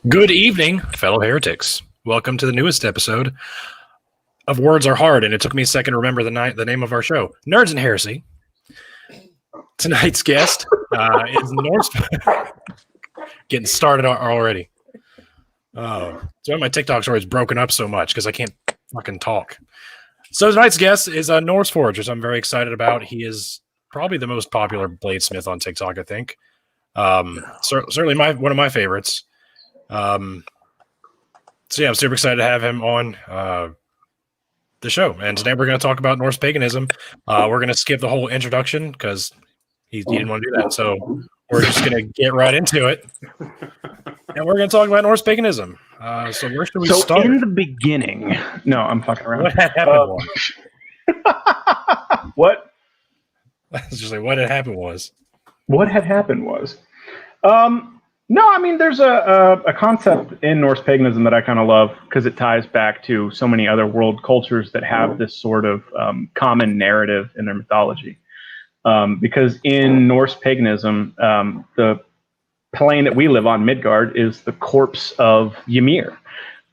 Good evening, fellow heretics. Welcome to the newest episode of Words Are Hard, and it took me a second to remember the name of our show, Nerds and Heresy. Tonight's guest is Norse. Getting started already. So my TikTok's always broken up so much because I can't fucking talk. So tonight's guest is NorseForged, which I'm very excited about. He is probably the most popular bladesmith on TikTok, I think. Certainly one of my favorites. So yeah, I'm super excited to have him on the show. And today we're going to talk about Norse paganism. We're going to skip the whole introduction because he didn't want to do that. So we're just going to get right into it. And we're going to talk about Norse paganism. So where should we start? So in the beginning, no, I'm fucking around. What had happened What? I was just like, what had happened was. What had happened was. No, I mean, there's a concept in Norse paganism that I kind of love because it ties back to so many other world cultures that have this sort of common narrative in their mythology. Because in Norse paganism, the plane that we live on, Midgard, is the corpse of Ymir.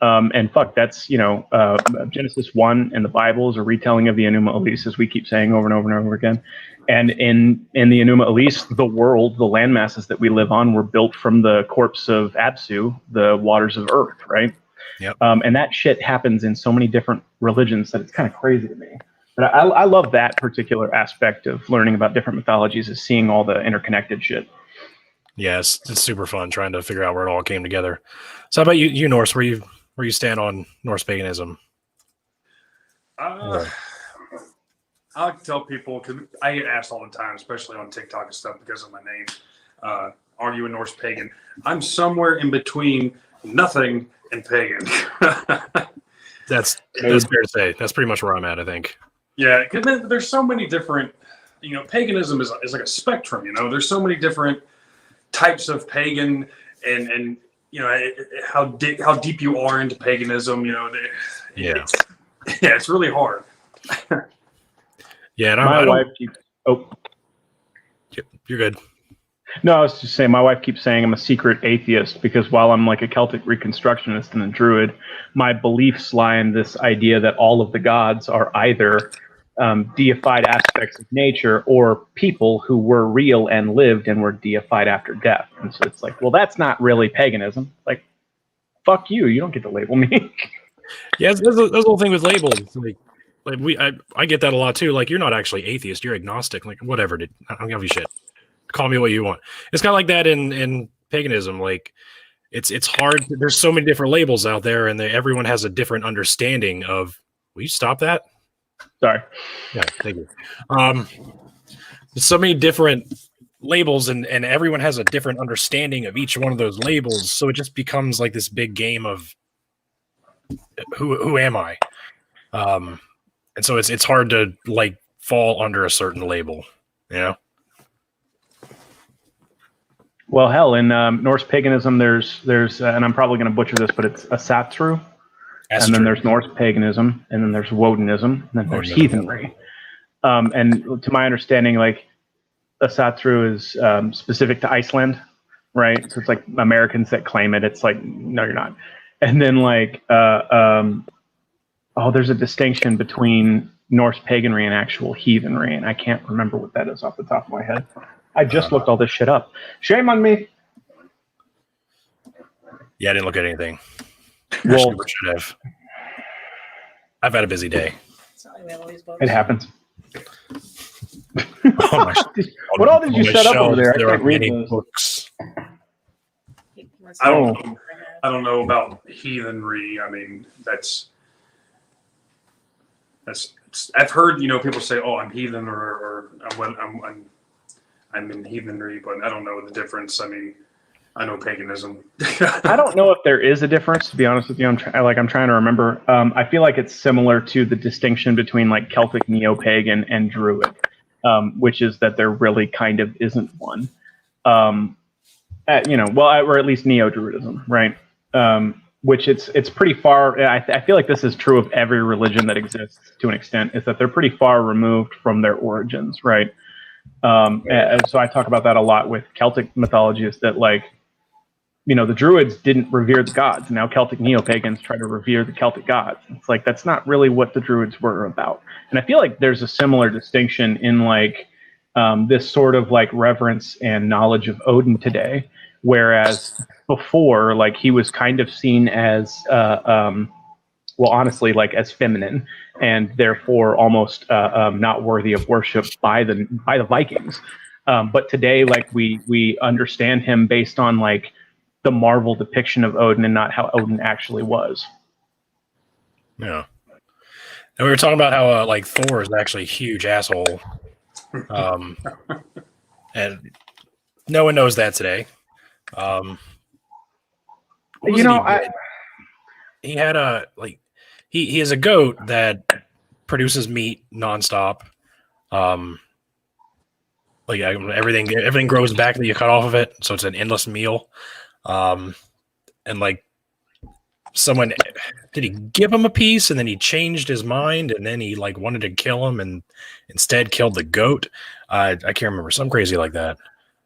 And that's, Genesis 1 in the Bible is a retelling of the Enuma Elish, as we keep saying over and over and over again. And in the Enuma Elish, the world, the land masses that we live on were built from the corpse of Apsu, the waters of earth, right? Yep. And that shit happens in so many different religions that it's kind of crazy to me. But I love that particular aspect of learning about different mythologies, is seeing all the interconnected shit. Yes, it's super fun trying to figure out where it all came together. So how about you Norse, where you stand on Norse paganism? I like to tell people, because I get asked all the time, especially on TikTok and stuff because of my name, are you a Norse pagan? I'm somewhere in between nothing and pagan. That's fair to say. That's pretty much where I'm at, I think. Yeah, because there's so many different, paganism is like a spectrum, there's so many different types of pagan and how deep you are into paganism, it's really hard. Yeah, and my wife keeps. Oh, you're good. No, I was just saying, my wife keeps saying I'm a secret atheist because while I'm like a Celtic Reconstructionist and a Druid, my beliefs lie in this idea that all of the gods are either deified aspects of nature or people who were real and lived and were deified after death. And so it's like, well, that's not really paganism. Like, fuck you. You don't get to label me. Yeah, there's a whole thing with labels. I get that a lot too. Like, you're not actually atheist, you're agnostic. Like, whatever, dude. I don't give a shit. Call me what you want. It's kind of like that in paganism. Like, it's hard. There's so many different labels out there, and everyone has a different understanding of. Will you stop that? Sorry. Yeah, thank you. There's so many different labels, and everyone has a different understanding of each one of those labels. So it just becomes like this big game of who am I? And so it's hard to like fall under a certain label, Well, hell, in Norse paganism, there's and I'm probably going to butcher this, but it's Asatru, and then there's Norse paganism, and then there's Wodinism, and then there's heathenry. And to my understanding, like, Asatru is specific to Iceland, right? So it's like Americans that claim it. It's like, no, you're not. And then like, there's a distinction between Norse paganry and actual heathenry, and I can't remember what that is off the top of my head. I just looked all this shit up. Shame on me. Yeah, I didn't look at anything. Well, I should have. I've had a busy day. It happens. What all did you set up over there? I can't read those books. I don't know about heathenry. I mean, that's. I've heard people say, "Oh, I'm heathen," or I'm in heathenry, but I don't know the difference. I mean, I know paganism. I don't know if there is a difference, to be honest with you. I'm trying to remember. I feel like it's similar to the distinction between like Celtic neo-pagan and Druid, which is that there really kind of isn't one. Or at least neo-Druidism, right? Which it's pretty far. I feel like this is true of every religion that exists to an extent, is that they're pretty far removed from their origins, right? And so I talk about that a lot with Celtic mythology, is that like the Druids didn't revere the gods. Now Celtic neo-pagans try to revere the Celtic gods. It's like, that's not really what the Druids were about. And I feel like there's a similar distinction in like this sort of like reverence and knowledge of Odin today, whereas before, like, he was kind of seen as honestly, like, as feminine, and therefore almost not worthy of worship by the Vikings. But today, like, we understand him based on like the Marvel depiction of Odin and not how Odin actually was. Yeah. And we were talking about how like Thor is actually a huge asshole. And no one knows that today. He had a like he has a goat that produces meat nonstop. Like everything grows back that you cut off of it, so it's an endless meal. And like someone, did he give him a piece and then he changed his mind and then he like wanted to kill him and instead killed the goat? I can't remember, something crazy like that.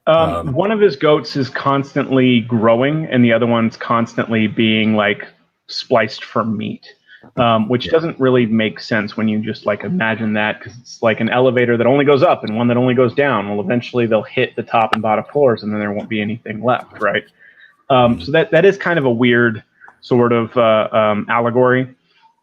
One of his goats is constantly growing and the other one's constantly being like spliced for meat, which doesn't really make sense when you just like imagine that, because it's like an elevator that only goes up and one that only goes down. Well, eventually they'll hit the top and bottom floors and then there won't be anything left, right? So that is kind of a weird sort of allegory.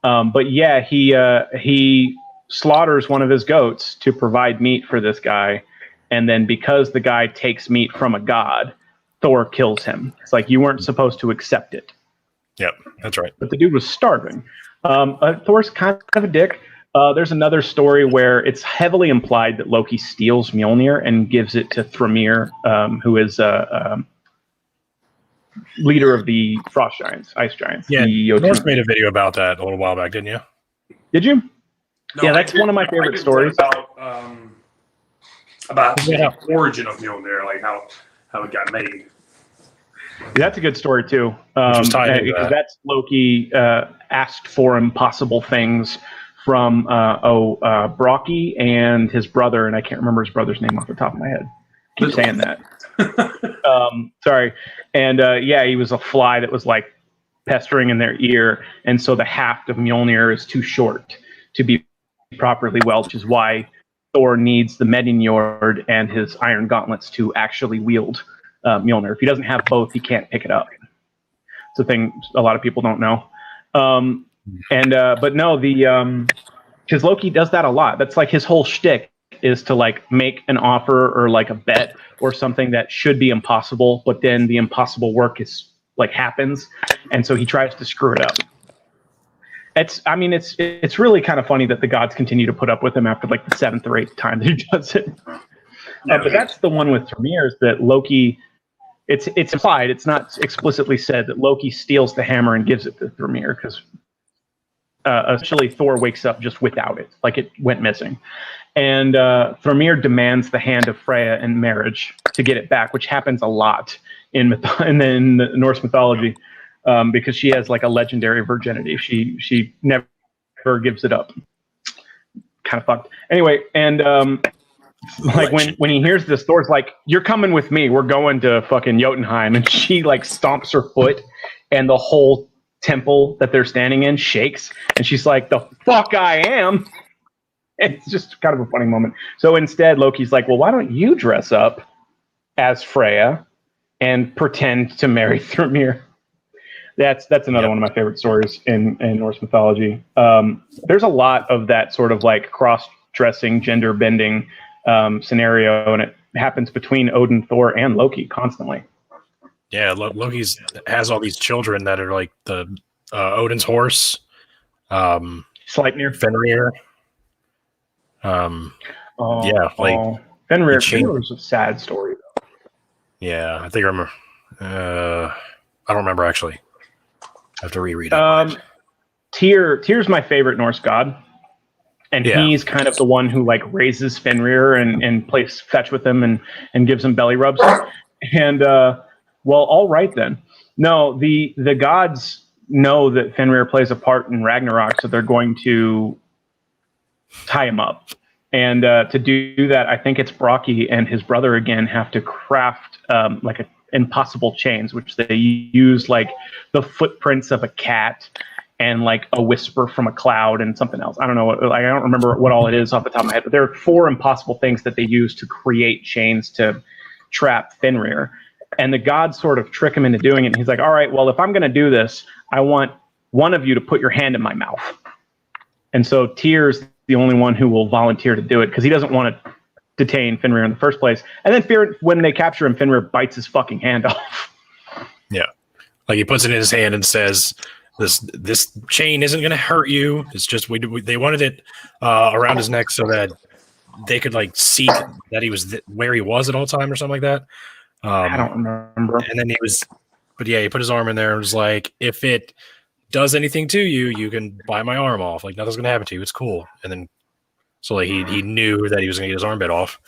But yeah, he slaughters one of his goats to provide meat for this guy. And then because the guy takes meat from a god, Thor kills him. It's like, you weren't supposed to accept it. Yep, that's right. But the dude was starving. Thor's kind of a dick. There's another story where it's heavily implied that Loki steals Mjolnir and gives it to Thrymr, who is leader of the Frost Giants, Ice Giants. Yeah, Norse made a video about that a little while back, didn't you? Did you? No, yeah, that's one of my favorite stories. About the origin of Mjolnir, like how it got made. That's a good story too. Because that's Loki asked for impossible things from Brocky and his brother, and I can't remember his brother's name off the top of my head. Keep saying that. Sorry. And he was a fly that was like pestering in their ear, and so the haft of Mjolnir is too short to be properly welded, which is why Thor needs the Mjolnir and his iron gauntlets to actually wield Mjolnir. If he doesn't have both, he can't pick it up. It's a thing a lot of people don't know. But no, because Loki does that a lot. That's like his whole shtick, is to like make an offer or like a bet or something that should be impossible, but then the impossible work is like happens, and so he tries to screw it up. It's really kind of funny that the gods continue to put up with him after like the 7th or 8th time that he does it. But that's the one with Thrymr, is that Loki. It's implied. It's not explicitly said that Loki steals the hammer and gives it to Thrymr, because essentially Thor wakes up just without it, like it went missing. And Thrymr demands the hand of Freya in marriage to get it back, which happens a lot in the Norse mythology, because she has like a legendary virginity. She never gives it up. Kind of fucked. Anyway, and like when he hears this, Thor's like, "You're coming with me. We're going to fucking Jotunheim," and she like stomps her foot, and the whole temple that they're standing in shakes, and she's like, "The fuck I am." It's just kind of a funny moment. So instead, Loki's like, "Well, why don't you dress up as Freya and pretend to marry Thrymr?" That's another one of my favorite stories in Norse mythology. There's a lot of that sort of like cross-dressing, gender-bending scenario, and it happens between Odin, Thor, and Loki constantly. Yeah, Loki's has all these children that are like the Odin's horse, Sleipnir, Fenrir. Fenrir was a sad story though. Yeah, I think I remember. I don't remember actually. I have to reread it. Tyr's my favorite Norse god, and he's kind of the one who like raises Fenrir and plays fetch with him and gives him belly rubs. And well, all right then. No, the gods know that Fenrir plays a part in Ragnarok, so they're going to tie him up. And to do that, I think it's Brocky and his brother again have to craft like impossible chains, which they use like the footprints of a cat and like a whisper from a cloud and something else. I don't know. I don't remember what all it is off the top of my head, but there are 4 impossible things that they use to create chains to trap Fenrir. And the gods sort of trick him into doing it. And he's like, all right, well, if I'm going to do this, I want one of you to put your hand in my mouth. And so Tyr's the only one who will volunteer to do it because he doesn't want to detain Fenrir in the first place. And then when they capture him, Fenrir bites his fucking hand off. Yeah. Like he puts it in his hand and says, this chain isn't going to hurt you. It's just they wanted it around his neck so that they could like see that he was where he was at all time or something like that. I don't remember. And then he put his arm in there and was like, if it does anything to you, you can buy my arm off. Like nothing's going to happen to you. It's cool. And then so like he knew that he was going to get his arm bit off.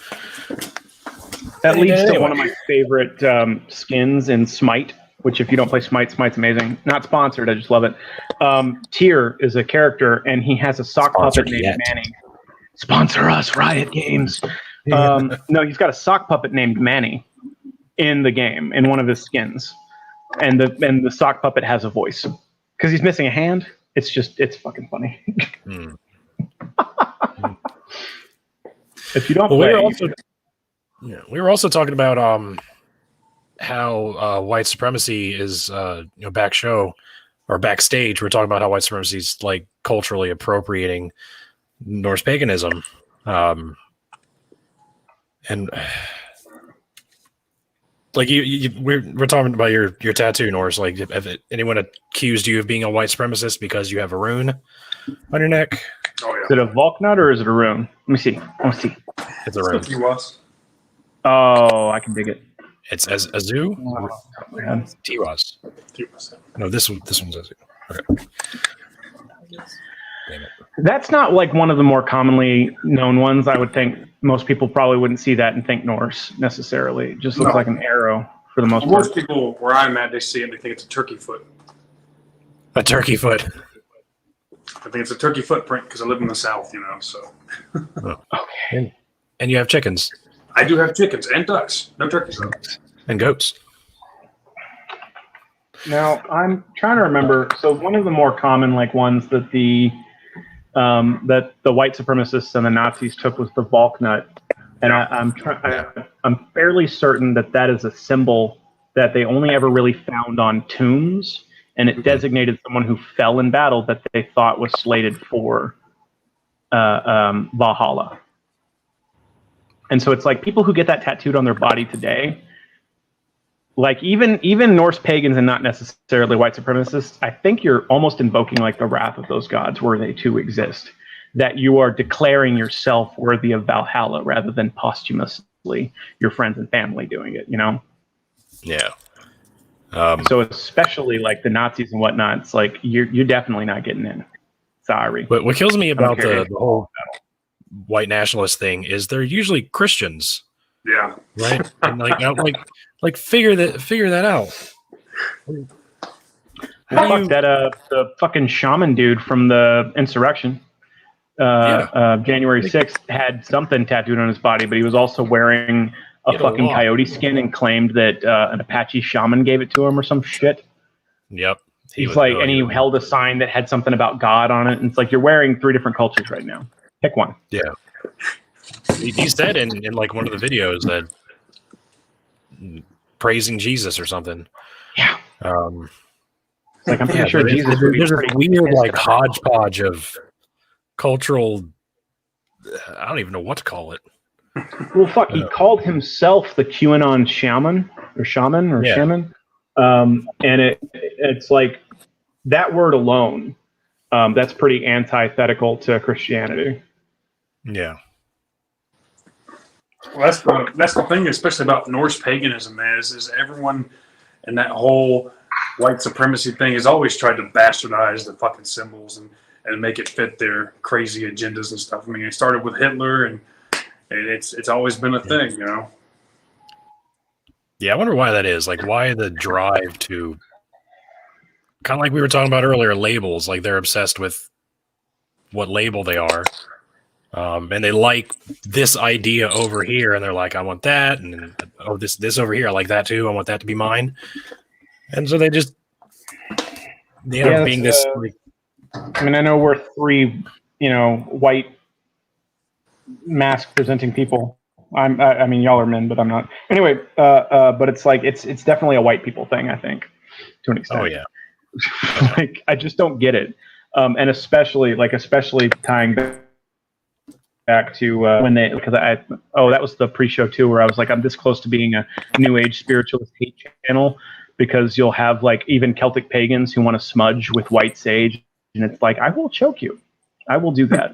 That leads to one of my favorite skins in Smite, which if you don't play Smite, Smite's amazing. Not sponsored, I just love it. Tyr is a character, and he has a sock puppet named Manny. Sponsor us, Riot Games. No, he's got a sock puppet named Manny in the game, in one of his skins. And the sock puppet has a voice. Because he's missing a hand. It's fucking funny. If you don't play... We were also talking about how white supremacy is backstage. We're talking about how white supremacy is like culturally appropriating Norse paganism, and like we're talking about your tattoo, Norse. Like, have anyone accused you of being a white supremacist because you have a rune on your neck? Oh yeah. Is it a Volknut or is it a rune? Let me see. It's a rune. Oh, I can dig it. It's as Azu. Tiwas. No, this one's Azu. Okay. Damn it. That's not like one of the more commonly known ones. I would think most people probably wouldn't see that and think Norse necessarily. It just looks like an arrow for the most part. Most people where I'm at, they see it and they think it's a turkey foot. A turkey foot. I think it's a turkey footprint because I live in the South, so. Okay. And you have chickens. I do have chickens and ducks. No turkeys though. And goats. Now I'm trying to remember. So one of the more common ones that the white supremacists and the Nazis took was the Volknut, and I'm fairly certain that is a symbol that they only ever really found on tombs, and it designated someone who fell in battle that they thought was slated for Valhalla. And so it's like people who get that tattooed on their body today, like even Norse pagans and not necessarily white supremacists, I think you're almost invoking like the wrath of those gods were they to exist, that you are declaring yourself worthy of Valhalla rather than posthumously your friends and family doing it, Yeah. So especially like the Nazis and whatnot, it's like you're definitely not getting in. Sorry. But what kills me about the whole white nationalist thing is they're usually Christians. Yeah. Right. And like figure that out. The fucking shaman dude from the insurrection, January 6th, had something tattooed on his body, but he was also wearing a fucking coyote skin and claimed that an Apache shaman gave it to him or some shit. Yep. He held a sign that had something about God on it. And it's like, you're wearing 3 different cultures right now. Pick one. Yeah. He said in like one of the videos that praising Jesus or something. Yeah. I'm pretty sure Jesus. There's a weird like hodgepodge of cultural. I don't even know what to call it. Well, fuck. He called himself the QAnon shaman. And it's like that word alone. That's pretty antithetical to Christianity. Yeah. Well, that's the thing, especially about Norse paganism, is everyone in that whole white supremacy thing has always tried to bastardize the fucking symbols and make it fit their crazy agendas and stuff. I mean, it started with Hitler, and it's always been a thing, Yeah, I wonder why that is. Like, why the drive to kind of like we were talking about earlier, labels. Like they're obsessed with what label they are. and they like this idea over here, and they're like, I want that, and then, oh, this over here, I like that too. I want that to be mine. And so they end up being this. I mean, I know we're three, white mask presenting people. I mean, y'all are men, but I'm not. Anyway, but it's like it's definitely a white people thing, I think, to an extent. Oh yeah. Like I just don't get it, and especially tying back to when that was the pre-show too, where I was like, I'm this close to being a new age spiritualist hate channel, because you'll have like even Celtic pagans who want to smudge with white sage, and it's like, I will choke you. I will do that.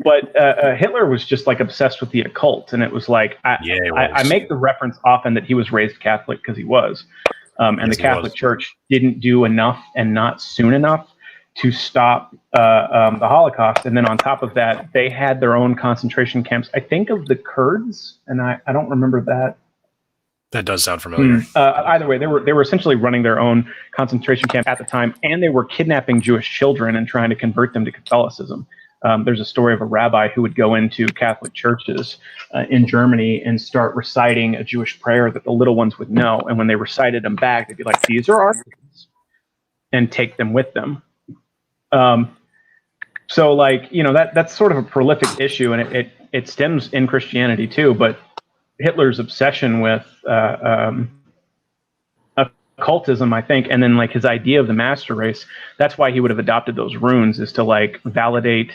But Hitler was just like obsessed with the occult, and it was like I make the reference often that he was raised Catholic because he was, and the Catholic Church didn't do enough and not soon enough to stop the Holocaust. And then on top of that, they had their own concentration camps. I think of the Kurds, and I don't remember that. That does sound familiar. Either way, they were essentially running their own concentration camp at the time, and they were kidnapping Jewish children and trying to convert them to Catholicism. There's a story of a rabbi who would go into Catholic churches in Germany and start reciting a Jewish prayer that the little ones would know. And when they recited them back, they'd be like, "These are our kids," and take them with them. So, like, that's sort of a prolific issue, and it stems in Christianity too, but Hitler's obsession with occultism, I think, and then like his idea of the master race, that's why he would have adopted those runes, is to like validate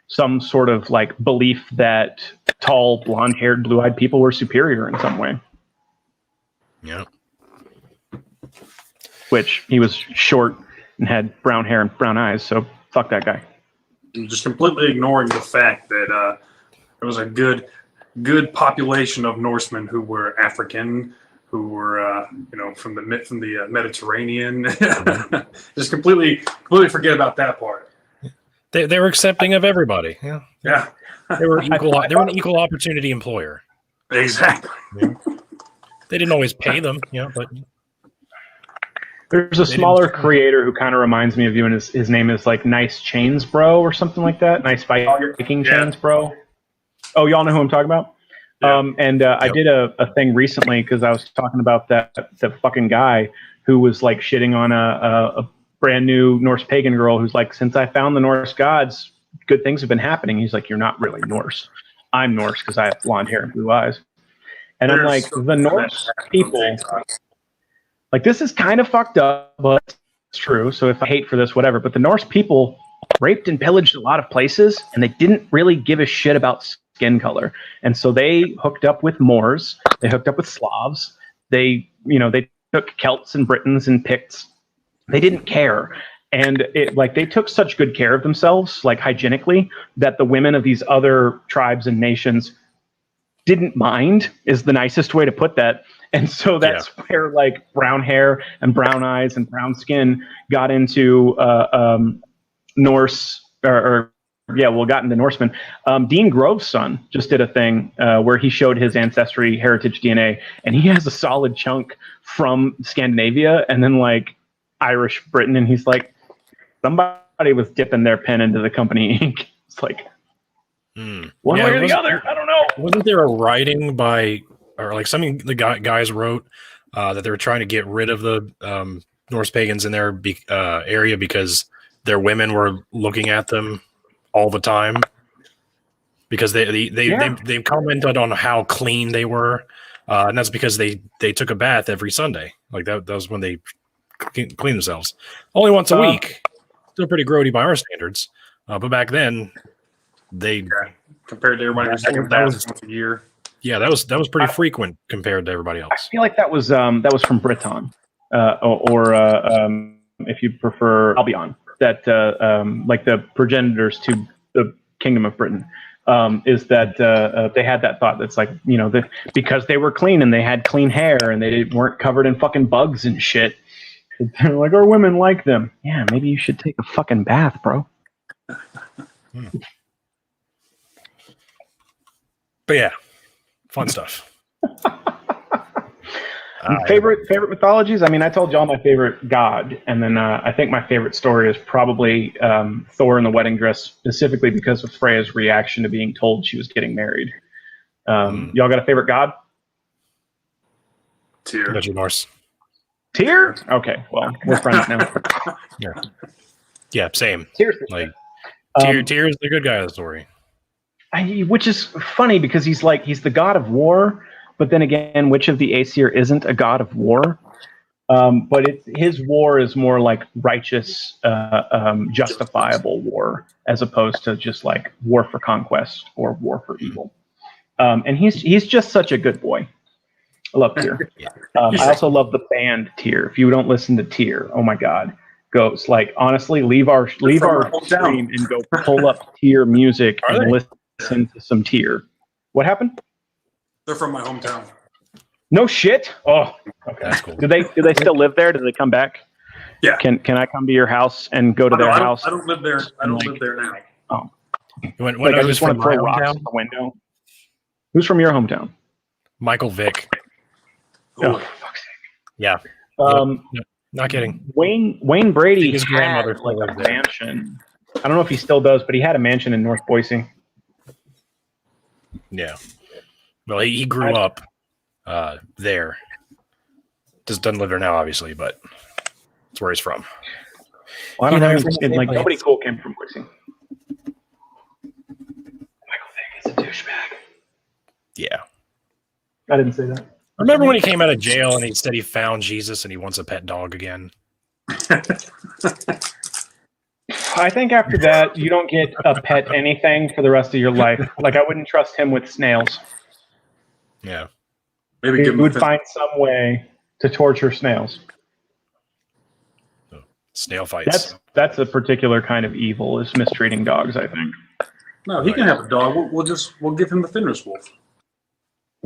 some sort of like belief that tall, blonde-haired, blue-eyed people were superior in some way. Yeah. Which he was short and had brown hair and brown eyes, so fuck that guy. Just completely ignoring the fact that there was a good population of Norsemen who were African, who were from the Mediterranean. Just completely forget about that part. They were accepting of everybody. Yeah. Yeah. They were equal. They were an equal opportunity employer. Exactly. Yeah. They didn't always pay them, but there's a smaller creator who kind of reminds me of you, and his name is like Nice Chains Bro or something like that. Nice Viking Chains Bro. Oh, y'all know who I'm talking about? Yeah. I did a thing recently because I was talking about the fucking guy who was like shitting on a brand new Norse pagan girl who's like, since I found the Norse gods, good things have been happening. He's like, you're not really Norse. I'm Norse because I have blonde hair and blue eyes. And I'm like, the Norse people, like, this is kind of fucked up, but it's true. So if I hate for this, whatever. But the Norse people raped and pillaged a lot of places, and they didn't really give a shit about skin color. And so they hooked up with Moors. They hooked up with Slavs. They took Celts and Britons and Picts. They didn't care. And they took such good care of themselves, like hygienically, that the women of these other tribes and nations didn't mind, is the nicest way to put that. And so that's where like brown hair and brown eyes and brown skin got into Norse got into Norsemen. Dean Grove's son just did a thing where he showed his ancestry heritage DNA, and he has a solid chunk from Scandinavia and then like Irish Britain, and he's like, somebody was dipping their pen into the company ink. It's like one way or the other. I don't know. Wasn't there a writing or like something the guys wrote that they were trying to get rid of the Norse pagans in their area because their women were looking at them all the time, because they commented on how clean they were, and that's because they took a bath every Sunday. Like that was when they clean themselves. Only once a week. Still pretty grody by our standards, but back then compared to everybody who's taking baths once a year. Yeah, that was pretty frequent compared to everybody else. I feel like that was from Britain, or if you prefer Albion. That like the progenitors to the Kingdom of Britain, is that they had that thought that's like, because they were clean and they had clean hair and they weren't covered in fucking bugs and shit. They're like, our women like them. Yeah, maybe you should take a fucking bath, bro. But yeah, fun stuff. Favorite mythologies? I mean, I told y'all my favorite god, and then I think my favorite story is probably Thor in the wedding dress, specifically because of Freya's reaction to being told she was getting married. Y'all got a favorite god? Tyr. Got you, Norse. Tyr? Okay, well, we're friends now. Yeah, same. Tyr's Like Tyr is the good guy of the story. which is funny because he's the god of war, but then again, which of the Aesir isn't a god of war? But his war is more like righteous, justifiable war, as opposed to just like war for conquest or war for evil. And he's just such a good boy. I love Tyr. I also love the band Tyr. If you don't listen to Tyr, oh my God, goes like honestly, leave our stream and go pull up Tyr music and listen to some Tyr. What happened? They're from my hometown. No shit. Oh, okay. That's cool. Do they still live there? Do they come back? Yeah. Can I come to your house and go to their house? I don't live there. I don't live there now. Oh. When I I just was want from to throw my rocks hometown, at the window. Who's from your hometown? Michael Vick. Oh, for fuck's sake. Yeah. Not kidding. Wayne Brady His had grandmother like a lived there. mansion. I don't know if he still does, but he had a mansion in North Boise. Yeah. Well, he grew up there. Just doesn't live there now, obviously, but that's where he's from. Well, I don't You know, know. Like nobody cool came from Boise. Michael Vick is a douchebag. Yeah. I didn't say that. Remember when he came out of jail and he said he found Jesus and he wants a pet dog again? I think after that, you don't get a pet anything for the rest of your life. Like, I wouldn't trust him with snails. Yeah. Maybe He give him would find some way to torture snails. Snail fights. That's a particular kind of evil, is mistreating dogs, I think. No, he can have a dog. We'll give him the Fenris wolf.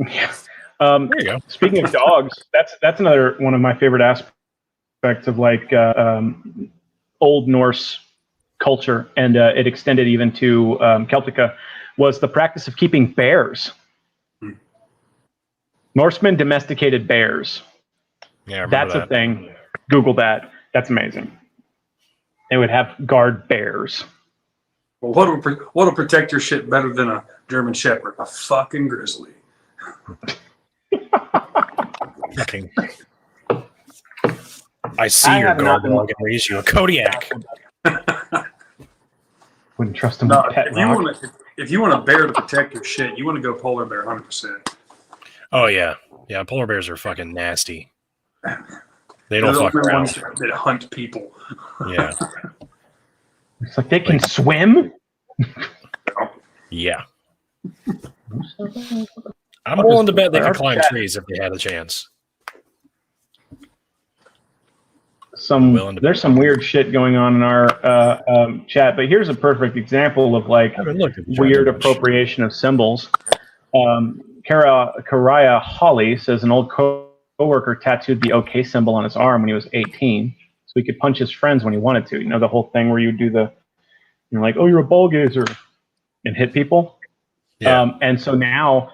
Yeah. There you go. Speaking of dogs, that's another one of my favorite aspects of like Old Norse culture, and it extended even to Celtica, was the practice of keeping bears. Norsemen domesticated bears. Yeah, I remember That's that. a thing. Google that. That's amazing. They would have guard bears. Well, what'll protect your shit better than a German Shepherd? A fucking grizzly. Fucking. I see your guard dog and raise you a Kodiak. Wouldn't trust them No, with pet rock. if you want a bear to protect your shit, you want to go polar bear 100%. Oh yeah, yeah. Polar bears are fucking nasty. They They're don't the fuck only around. ones that hunt people. Yeah, It's like they can swim. yeah. I'm willing to bet they could climb trees if they had a chance. There's some weird shit going on in our chat, but here's a perfect example of like weird appropriation of symbols. Karaya Holly says an old coworker tattooed the OK symbol on his arm when he was 18, so he could punch his friends when he wanted to. You know, the whole thing where you do you're like, oh, you're a ball gazer, and hit people. Yeah. And so now,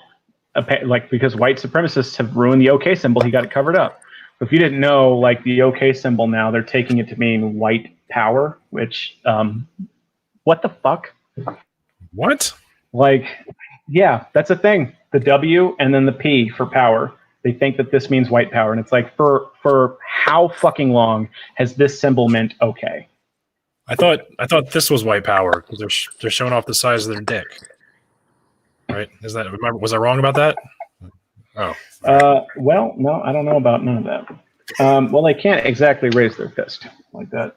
like, because white supremacists have ruined the OK symbol, he got it covered up. If you didn't know, like, the OK symbol now, they're taking it to mean white power, which, what the fuck? What? Like, yeah, that's a thing. The W and then the P for power. They think that this means white power. And it's like, for how fucking long has this symbol meant okay? I thought this was white power because they're showing off the size of their dick. Right? Was I wrong about that? Oh. Well, no, I don't know about none of that. Well, they can't exactly raise their fist like that.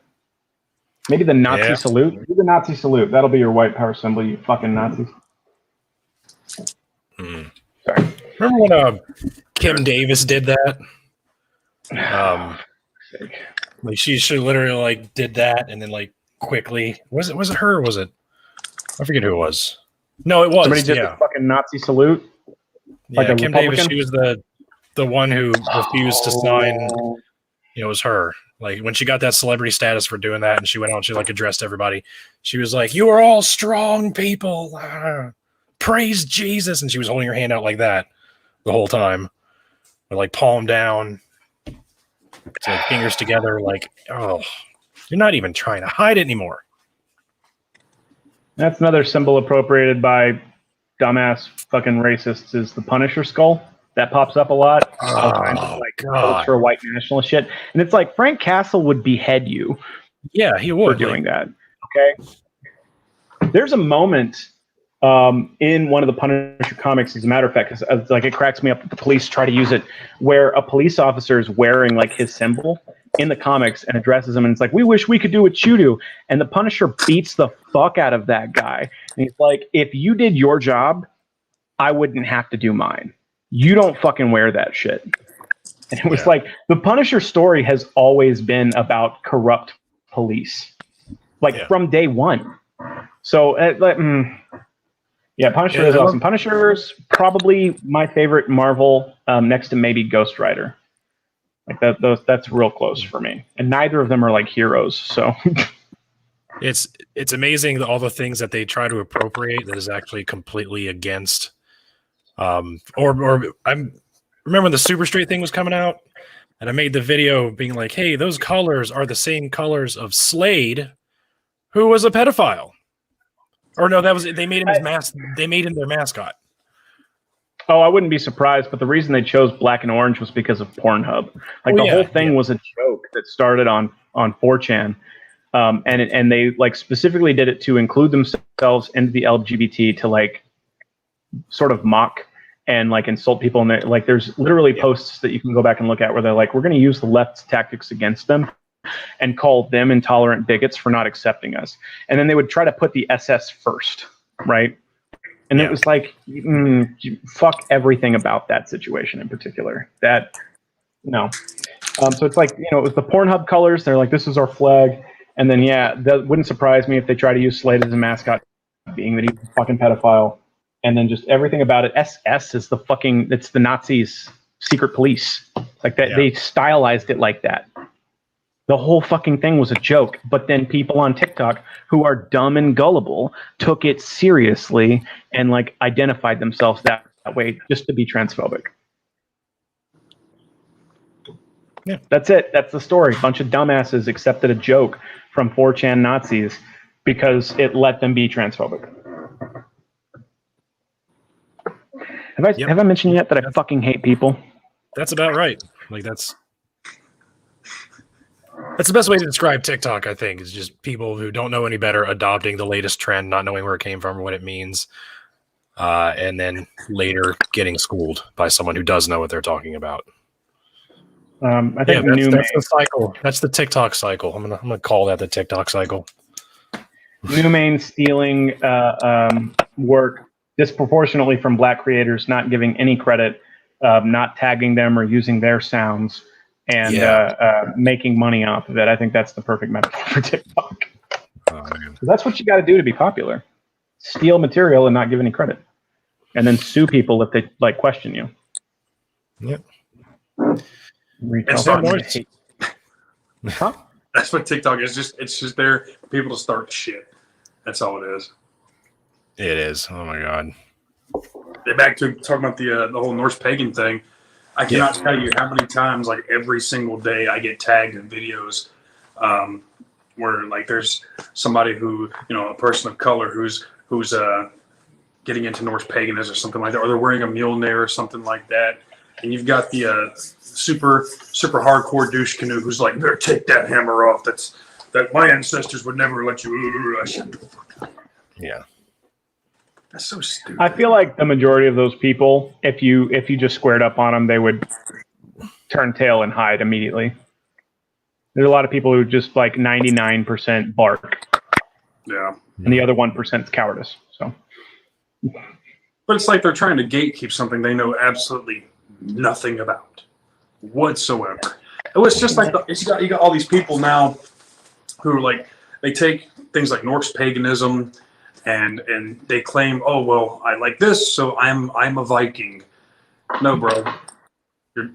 Maybe the Nazi salute. Do the Nazi salute. That'll be your white power symbol, you fucking Nazis. Sorry. Remember when Kim Davis did that? Like she literally like did that and then like quickly was it her or was it? I forget who it was. No, it was. Somebody did the fucking Nazi salute. Yeah, like a Kim Republican? Davis. She was the one who refused to sign. It was her. Like when she got that celebrity status for doing that, and she went out and she like addressed everybody. She was like, "You are all strong people. Praise Jesus!" And she was holding her hand out like that the whole time. with like palm down, it's like fingers together. Like, oh, you're not even trying to hide it anymore. That's another symbol appropriated by dumbass fucking racists is the Punisher skull. That pops up a lot. All kinds of like ultra white nationalist shit. And it's like Frank Castle would behead you. Yeah, he would. For doing that. Okay. There's a moment in one of the Punisher comics, as a matter of fact, because like it cracks me up that the police try to use it, where a police officer is wearing like his symbol in the comics and addresses him, and it's like, we wish we could do what you do. And the Punisher beats the fuck out of that guy. And he's like, if you did your job, I wouldn't have to do mine. You don't fucking wear that shit. And it was like, the Punisher story has always been about corrupt police, like from day one. So, Punisher is awesome. Punisher's probably my favorite Marvel, next to maybe Ghost Rider. Like that's real close for me. And neither of them are like heroes. So it's amazing all the things that they try to appropriate that is actually completely against. Or I remember when the Super Straight thing was coming out, and I made the video being like, "Hey, those colors are the same colors of Slade, who was a pedophile." Or no, they made him his They made him their mascot. Oh, I wouldn't be surprised, but the reason they chose black and orange was because of Pornhub. Like the whole thing was a joke that started on 4chan, and they like specifically did it to include themselves into the LGBT to like sort of mock and like insult people. And like there's literally posts that you can go back and look at where they're like, we're going to use the left's tactics against them and call them intolerant bigots for not accepting us. And then they would try to put the SS first, right? And it was like, fuck everything about that situation in particular. So it's like, it was the Pornhub colors. They're like, this is our flag. And then, that wouldn't surprise me if they try to use Slade as a mascot, being that he's a fucking pedophile. And then just everything about it. SS is it's the Nazis' secret police. Like that, they stylized it like that. The whole fucking thing was a joke, but then people on TikTok who are dumb and gullible took it seriously and like identified themselves that way just to be transphobic. Yeah, that's it. That's the story. A bunch of dumbasses accepted a joke from 4chan Nazis because it let them be transphobic. Have I mentioned yet that I fucking hate people? That's about right. Like that's the best way to describe TikTok, I think, is just people who don't know any better adopting the latest trend, not knowing where it came from or what it means, and then later getting schooled by someone who does know what they're talking about. I think that's the cycle. That's the TikTok cycle. I'm gonna call that the TikTok cycle. New main stealing work disproportionately from Black creators, not giving any credit, not tagging them or using their sounds. And making money off of it. I think that's the perfect metaphor for TikTok. That's what you got to do to be popular. Steal material and not give any credit. And then sue people if they like question you. Yep. That's what TikTok is. It's just there for people to start shit. That's all it is. It is. Oh my god. Back to talking about the whole Norse pagan thing. I cannot tell you how many times, like every single day, I get tagged in videos where, like, there's somebody who, a person of color who's getting into Norse paganism or something like that, or they're wearing a Mjolnir or something like that, and you've got the super hardcore douche canoe who's like, "Better take that hammer off. That my ancestors would never let you." Yeah. That's so stupid. I feel like the majority of those people, if you just squared up on them, they would turn tail and hide immediately. There's a lot of people who just like 99% bark. Yeah. And the other 1% is cowardice. So. But it's like they're trying to gatekeep something they know absolutely nothing about whatsoever. It was just like you got all these people now who are like, they take things like Norse paganism and they claim, oh well, I like this, so I'm a Viking. No, bro,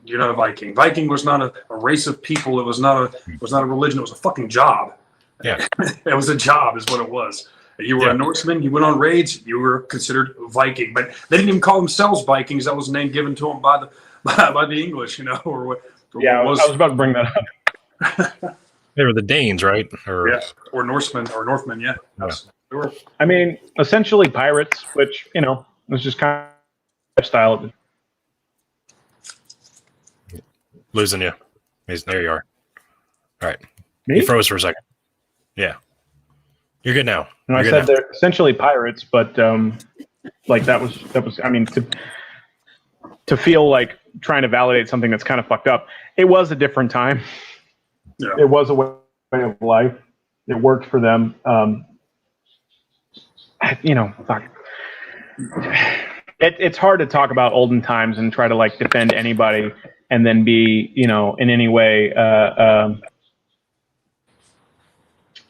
you're not a Viking. Viking was not a race of people. It was not a religion. It was a fucking job. Yeah, it was a job, is what it was. You were a Norseman. You went on raids. You were considered Viking, but they didn't even call themselves Vikings. That was a name given to them by the English, or what? Yeah, I was about to bring that up. They were the Danes, right? Or Norsemen or Northmen. Yeah. They were. I mean, essentially pirates, which was just kind of style. Losing you. There you are. All right. Me? You froze for a second. Yeah. You're good now. And I said they're essentially pirates, but like that was. I mean, to feel like trying to validate something that's kind of fucked up. It was a different time. Yeah. It was a way of life. It worked for them. Fuck. It's hard to talk about olden times and try to like defend anybody and then be, in any way,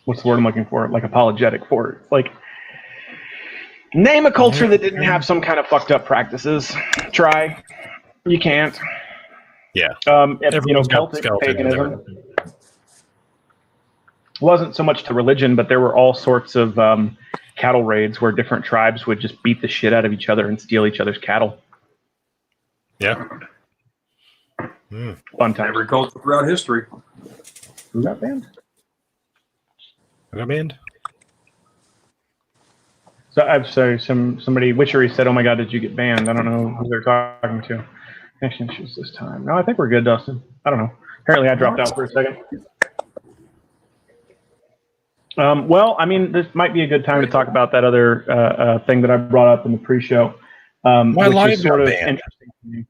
what's the word I'm looking for? Like apologetic for it. Like, name a culture that didn't have some kind of fucked up practices. Try. You can't. Yeah. Celtic paganism wasn't so much to religion, but there were all sorts of cattle raids where different tribes would just beat the shit out of each other and steal each other's cattle. Yeah. Fun time. Every culture throughout history. Who got banned? So I'm sorry. Somebody Witchery said, "Oh my God, did you get banned?" I don't know who they're talking to. Connection issues this time. No, I think we're good, Dustin. I don't know. Apparently, I dropped out for a second. Well, I mean, this might be a good time to talk about that other thing that I brought up in the pre-show. My which live is sort got of banned. interesting to me.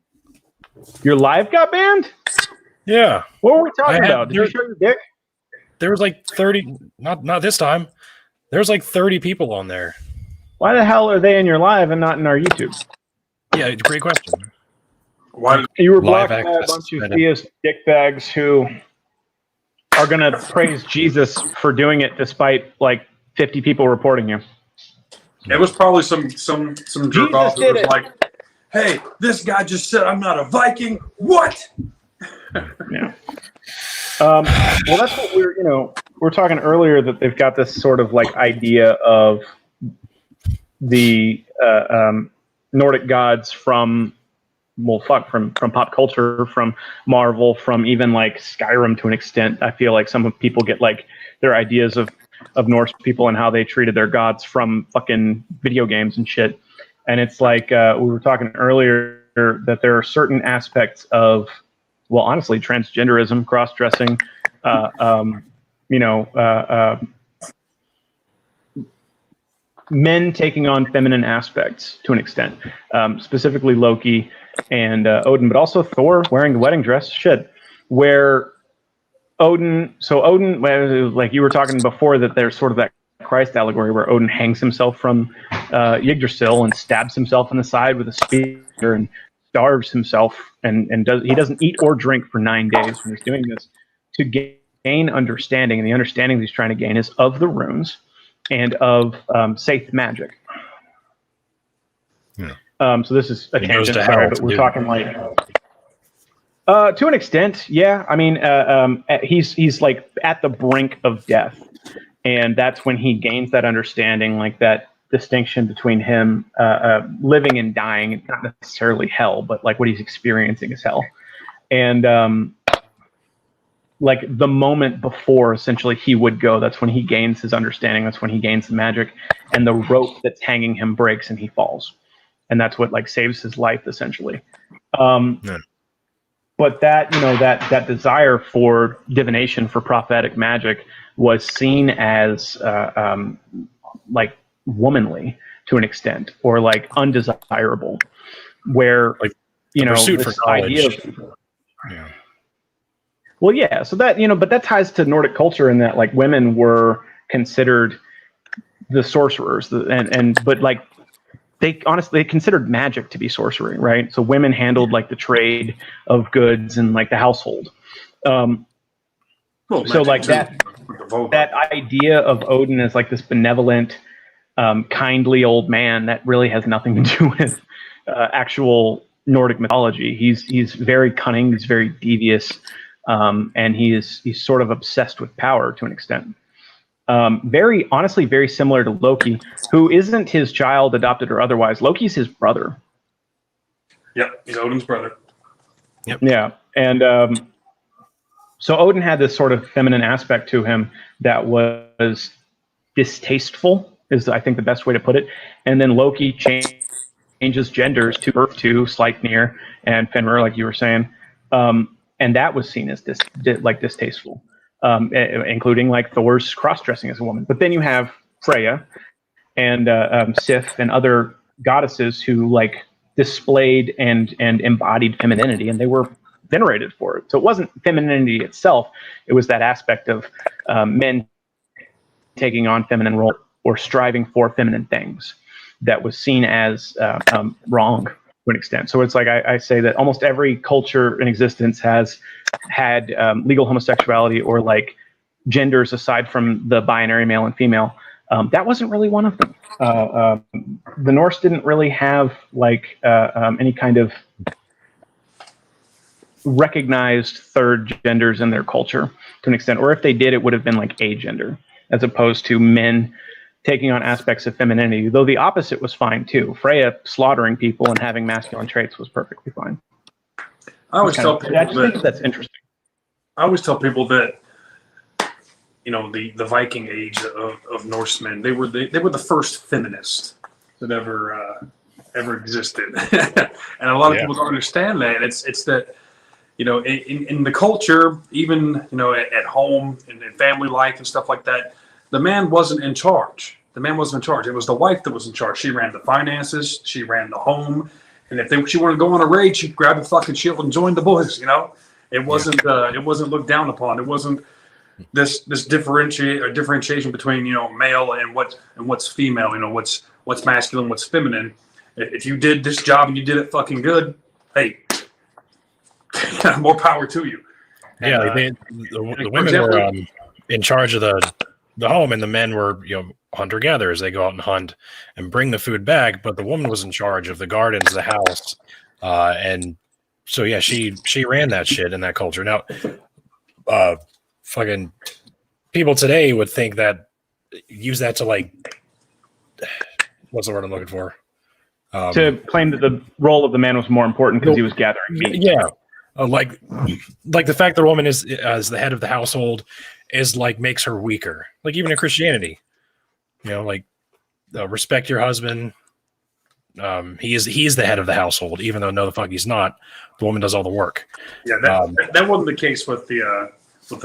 Your live got banned? Yeah. What were we talking about? Did you show your dick? There was like 30, not this time. There's like 30 people on there. Why the hell are they in your live and not in our YouTube? Yeah, great question. Why? You were blocked by Live a access bunch of suspended. theist dickbags who are going to praise Jesus for doing it despite like 50 people reporting you. It was probably some jerk off did that was it. like, "Hey, this guy just said I'm not a Viking. What?" Yeah. Well, that's what we're talking earlier, that they've got this sort of like idea of the Nordic gods from pop culture, from Marvel, from even like Skyrim to an extent. I feel like some people get like their ideas of Norse people and how they treated their gods from fucking video games and shit. And it's like we were talking earlier that there are certain aspects of, well, honestly, transgenderism, cross-dressing, men taking on feminine aspects to an extent, specifically Loki and Odin, but also Thor wearing the wedding dress. Shit, where Odin, like you were talking before, that there's sort of that Christ allegory where Odin hangs himself from Yggdrasil and stabs himself in the side with a spear and starves himself, and he doesn't eat or drink for 9 days when he's doing this to gain understanding, and the understanding that he's trying to gain is of the runes and of safe magic. Yeah. So this is a He goes tangent, to sorry, hell but to we're do talking like to an extent, yeah. I mean, he's like at the brink of death, and that's when he gains that understanding, like that distinction between him living and dying. It's not necessarily hell, but like what he's experiencing is hell. And like the moment before essentially he would go, that's when he gains his understanding, that's when he gains the magic, and the rope that's hanging him breaks and he falls, and that's what like saves his life essentially. But that, that desire for divination, for prophetic magic, was seen as like womanly to an extent, or like undesirable, where Like pursuit this for knowledge. idea of, well, yeah. So that, but that ties to Nordic culture in that like women were considered the sorcerers, but like they honestly considered magic to be sorcery, right? So women handled like the trade of goods and like the household. So like that idea of Odin as like this benevolent, kindly old man that really has nothing to do with actual Nordic mythology. He's very cunning, he's very devious, and he's sort of obsessed with power to an extent. Honestly, very similar to Loki, who isn't his child, adopted or otherwise. Loki's his brother. Yep, he's Odin's brother. Yep. Yeah, and so Odin had this sort of feminine aspect to him that was distasteful, is I think the best way to put it. And then Loki changes genders to Earth 2, Sleipnir, and Fenrir, like you were saying, and that was seen as distasteful, including like Thor's cross-dressing as a woman. But then you have Freya and Sif and other goddesses who like displayed and embodied femininity, and they were venerated for it. So it wasn't femininity itself; it was that aspect of men taking on feminine role or striving for feminine things that was seen as wrong to an extent. So it's like I say that almost every culture in existence has had legal homosexuality or like genders aside from the binary male and female. That wasn't really one of them. The Norse didn't really have like any kind of recognized third genders in their culture to an extent, or if they did, it would have been like a gender as opposed to men taking on aspects of femininity, though the opposite was fine too. Freya slaughtering people and having masculine traits was perfectly fine. I always tell people I just think that's interesting. I always tell people that, you know, the Viking age of Norsemen, they were the first feminists that ever existed, and a lot of people don't understand that. It's that, you know, in the culture, even, you know, at home and in family life and stuff like that, the man wasn't in charge. The man wasn't in charge. It was the wife that was in charge. She ran the finances. She ran the home. And if she wanted to go on a raid, she'd grab a fucking shield and join the boys. You know, it wasn't looked down upon. It wasn't this differentiation between, you know, male and what's female. You know, what's masculine, what's feminine. If you did this job and you did it fucking good, hey, more power to you. Yeah, and, the women were in charge of the home, and the men were, you know, hunter gatherers. They go out and hunt and bring the food back, but the woman was in charge of the gardens, the house, and so yeah, she ran that shit in that culture. Now, fucking people today would think that, use that to like, what's the word I'm looking for? To claim that the role of the man was more important because he was gathering meat. Yeah. Like the fact that a woman is as the head of the household is like makes her weaker. Like even in Christianity, you know, like respect your husband. He's the head of the household, even though no, the fuck he's not. The woman does all the work. Yeah, that wasn't the case with the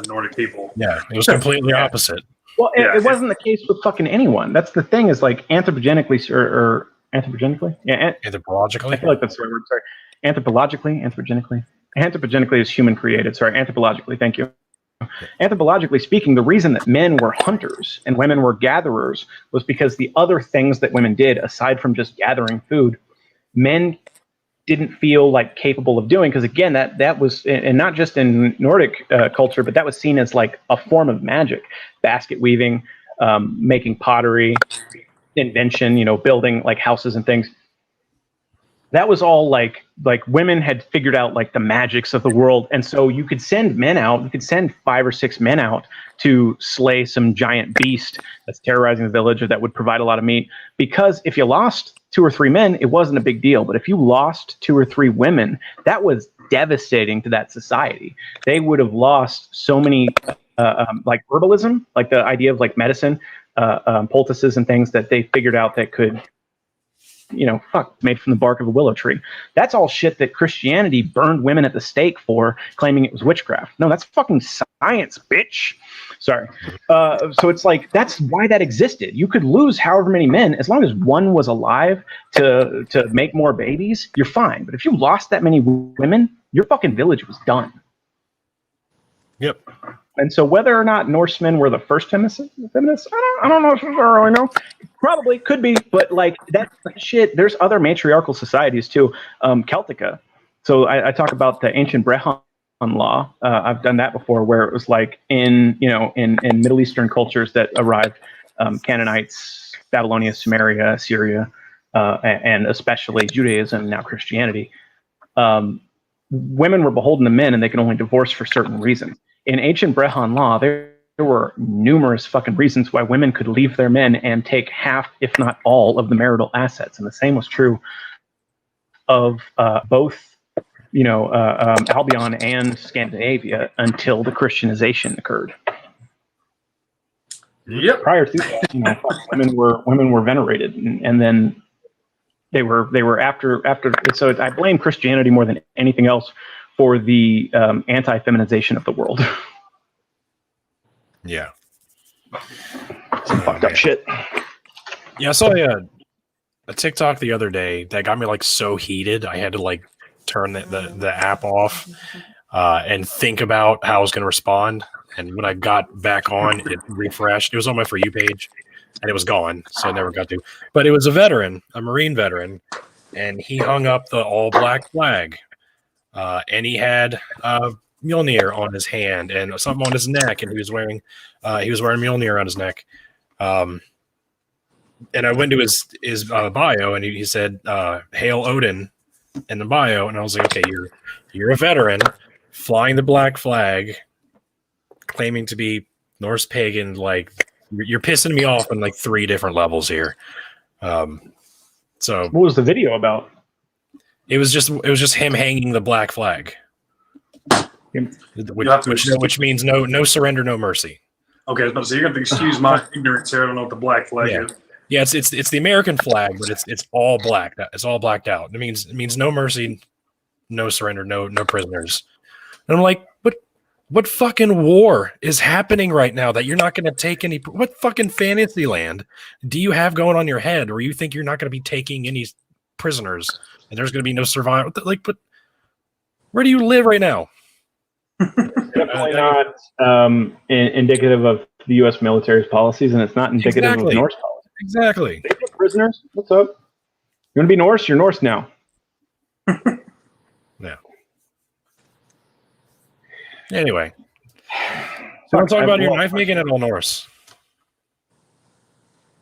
Nordic people. Yeah, it was completely opposite. Well, it wasn't the case with fucking anyone. That's the thing. Is like anthropogenically or anthropogenically. Yeah, anthropologically. I feel like that's the right word. Sorry, anthropogenically. Anthropogenically is human created. Sorry, anthropologically. Thank you. Anthropologically speaking, the reason that men were hunters and women were gatherers was because the other things that women did, aside from just gathering food, men didn't feel like capable of doing. Because again, that was, and not just in Nordic culture, but that was seen as like a form of magic, basket weaving, making pottery, invention, you know, building like houses and things. That was all like women had figured out like the magics of the world. And so you could send men out, you could send 5 or 6 men out to slay some giant beast that's terrorizing the village or that would provide a lot of meat. Because if you lost 2 or 3 men, it wasn't a big deal. But if you lost 2 or 3 women, that was devastating to that society. They would have lost so many, like herbalism, like the idea of like medicine, poultices and things that they figured out that could, you know, made from the bark of a willow tree. That's all shit that Christianity burned women at the stake for, claiming it was witchcraft. No, that's fucking science, bitch. Sorry. So it's like, that's why that existed. You could lose however many men, as long as one was alive to make more babies, you're fine. But if you lost that many women, your fucking village was done. Yep. And so whether or not Norsemen were the first feminists, I don't know if I really know. Probably could be, but like that shit, there's other matriarchal societies too. Celtica. So I talk about the ancient Brehon law. I've done that before, where it was like in Middle Eastern cultures that arrived, Canaanites, Babylonia, Sumeria, Assyria, and especially Judaism, now Christianity. Women were beholden to men, and they could only divorce for certain reasons. In ancient Brehon law, there were numerous fucking reasons why women could leave their men and take half, if not all, of the marital assets. And the same was true of both Albion and Scandinavia until the Christianization occurred. Yep. Prior to that, women were venerated, and then they were after. So I blame Christianity more than anything else for the anti-feminization of the world. Yeah. Some fucked up shit. Yeah, I saw a TikTok the other day that got me like so heated. I had to like turn the app off and think about how I was going to respond. And when I got back on, it refreshed. It was on my For You page, and it was gone, so I never got to. But it was a veteran, a Marine veteran, and he hung up the all-black flag. And he had Mjolnir on his hand and something on his neck, and he was wearing Mjolnir around his neck. And I went to his bio, and he said, "Hail Odin," in the bio, and I was like, "Okay, you're a veteran, flying the black flag, claiming to be Norse pagan. Like, you're pissing me off on like 3 different levels here." So, what was the video about? It was just him hanging the black flag, which means no surrender, no mercy. Okay, I was about to say, you're going to excuse my ignorance here. I don't know what the black flag is. Yeah, it's the American flag, but it's all black. It's all blacked out. It means no mercy, no surrender, no prisoners. And I'm like, what fucking war is happening right now that you're not going to take any? What fucking fantasy land do you have going on your head where you think you're not going to be taking any prisoners and there's going to be no survival? Like, but where do you live right now? Definitely not indicative of the U.S. military's policies, and it's not indicative of Norse policies. Exactly. They take prisoners. What's up? You want to be Norse? You're Norse now. Yeah. Anyway, so want to talk about your knife making at all, Norse?